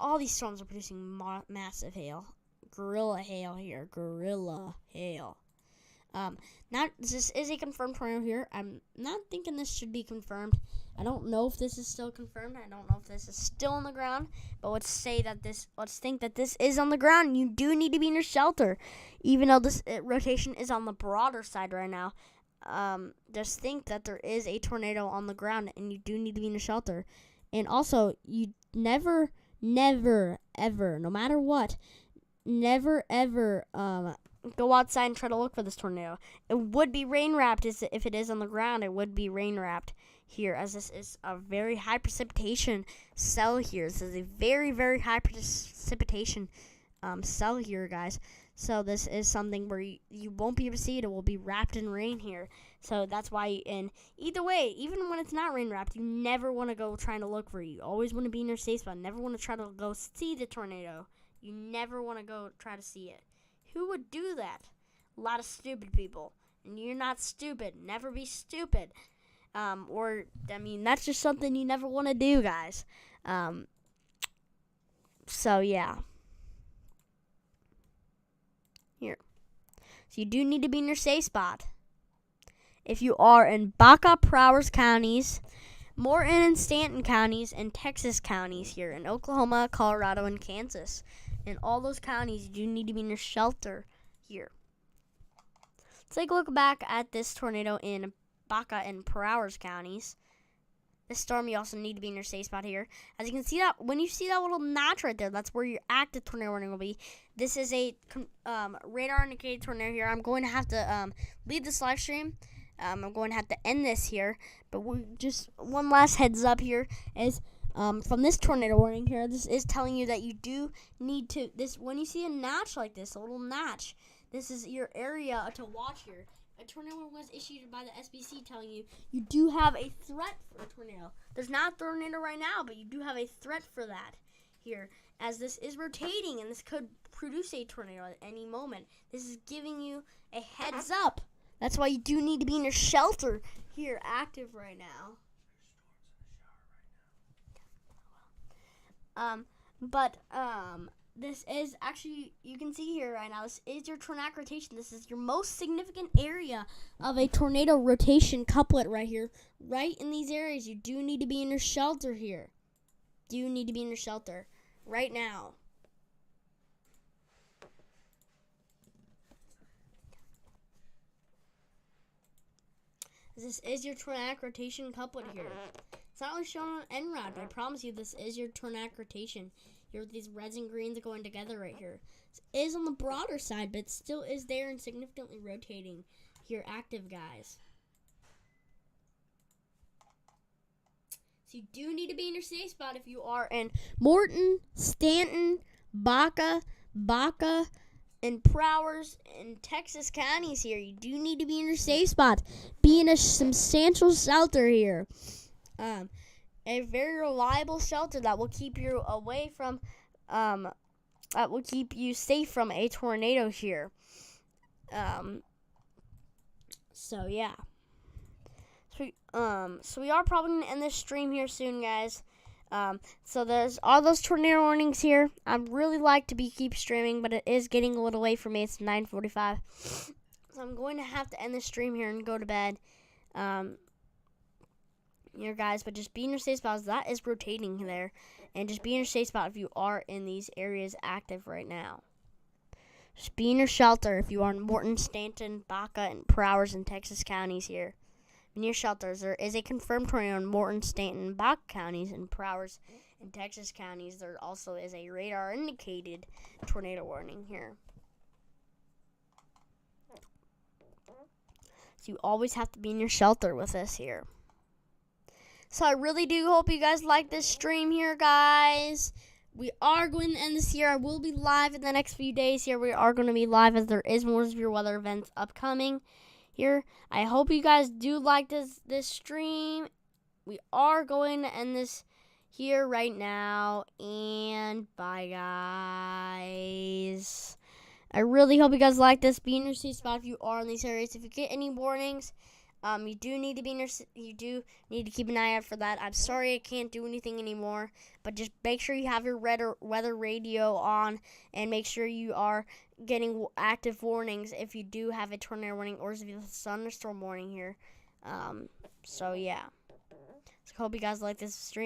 All these storms are producing massive hail. Gorilla hail here. Gorilla hail. This is a confirmed tornado here. I'm not thinking this should be confirmed. I don't know if this is still confirmed. I don't know if this is still on the ground. But let's think that this is on the ground. You do need to be in your shelter, even though this rotation is on the broader side right now. Just think that there is a tornado on the ground, and you do need to be in your shelter. And also, you never, ever, no matter what, never, ever, go outside and try to look for this tornado. It would be rain wrapped if it is on the ground. It would be rain wrapped here, as this is a very high precipitation cell here. This is a very, very high precipitation cell here, guys. So this is something where you won't be able to see it. It will be wrapped in rain here. So that's why, and either way, even when it's not rain wrapped, you never want to go trying to look for it. You always want to be in your safe spot. Never want to try to go see the tornado. You never want to go try to see it. Who would do that? A lot of stupid people. And you're not stupid. Never be stupid. That's just something you never want to do, guys. So, yeah. Here. So, you do need to be in your safe spot. If you are in Baca, Prowers counties, Morton and Stanton counties, and Texas counties here in Oklahoma, Colorado, and Kansas. In all those counties, you do need to be in your shelter here. Let's take a look back at this tornado in Baca and Prowers counties. This storm, you also need to be in your safe spot here. As you can see, that when you see that little notch right there, that's where your active tornado warning will be. This is a radar indicated tornado here. I'm going to have to leave this live stream. I'm going to have to end this here. But just one last heads up here is from this tornado warning here. This is telling you that you do need to, when you see a notch like this, a little notch, this is your area to watch here. A tornado was issued by the SBC telling you do have a threat for a tornado. There's not a tornado right now, but you do have a threat for that here, as this is rotating and this could produce a tornado at any moment. This is giving you a heads up. That's why you do need to be in your shelter here, active right now. This is actually, you can see here right now, this is your tornadic rotation. This is your most significant area of a tornado rotation couplet right here. Right in these areas, you do need to be in your shelter here. Do need to be in your shelter right now. This is your tornadic rotation couplet here. It's not really shown on En-route, but I promise you this is your tornadic rotation. Here with these reds and greens going together right here. It is on the broader side, but it still is there and significantly rotating here, active, guys. So you do need to be in your safe spot if you are in Morton, Stanton, Baca, and Prowers and Texas counties here. You do need to be in your safe spot. Be in a substantial shelter here. a very reliable shelter that will keep you away from, that will keep you safe from a tornado here. So yeah. So we are probably gonna end this stream here soon, guys. So there's all those tornado warnings here. I'd really like to keep streaming, but it is getting a little late for me. It's 9:45, so I'm going to have to end the stream here and go to bed. Here, guys, but just be in your safe spots. That is rotating there, and just be in your safe spot if you are in these areas active right now. Just be in your shelter if you are in Morton, Stanton, Baca, and Prowers and Texas counties here. Near shelters, there is a confirmed tornado in Morton, Stanton, Baca counties, and Prowers and Texas counties. There also is a radar indicated tornado warning here. So you always have to be in your shelter with us here. So I really do hope you guys like this stream here, guys. We are going to end this here. I will be live in the next few days here. We are going to be live as there is more severe weather events upcoming here. I hope you guys do like this stream. We are going to end this here right now, and bye, guys. I really hope you guys like this. Be in your safe spot if you are in these areas. If you get any warnings, you do need to keep an eye out for that. I'm sorry I can't do anything anymore, but just make sure you have your weather radio on, and make sure you are getting active warnings if you do have a tornado warning or if you have a thunderstorm warning here. So yeah. So hope you guys like this stream.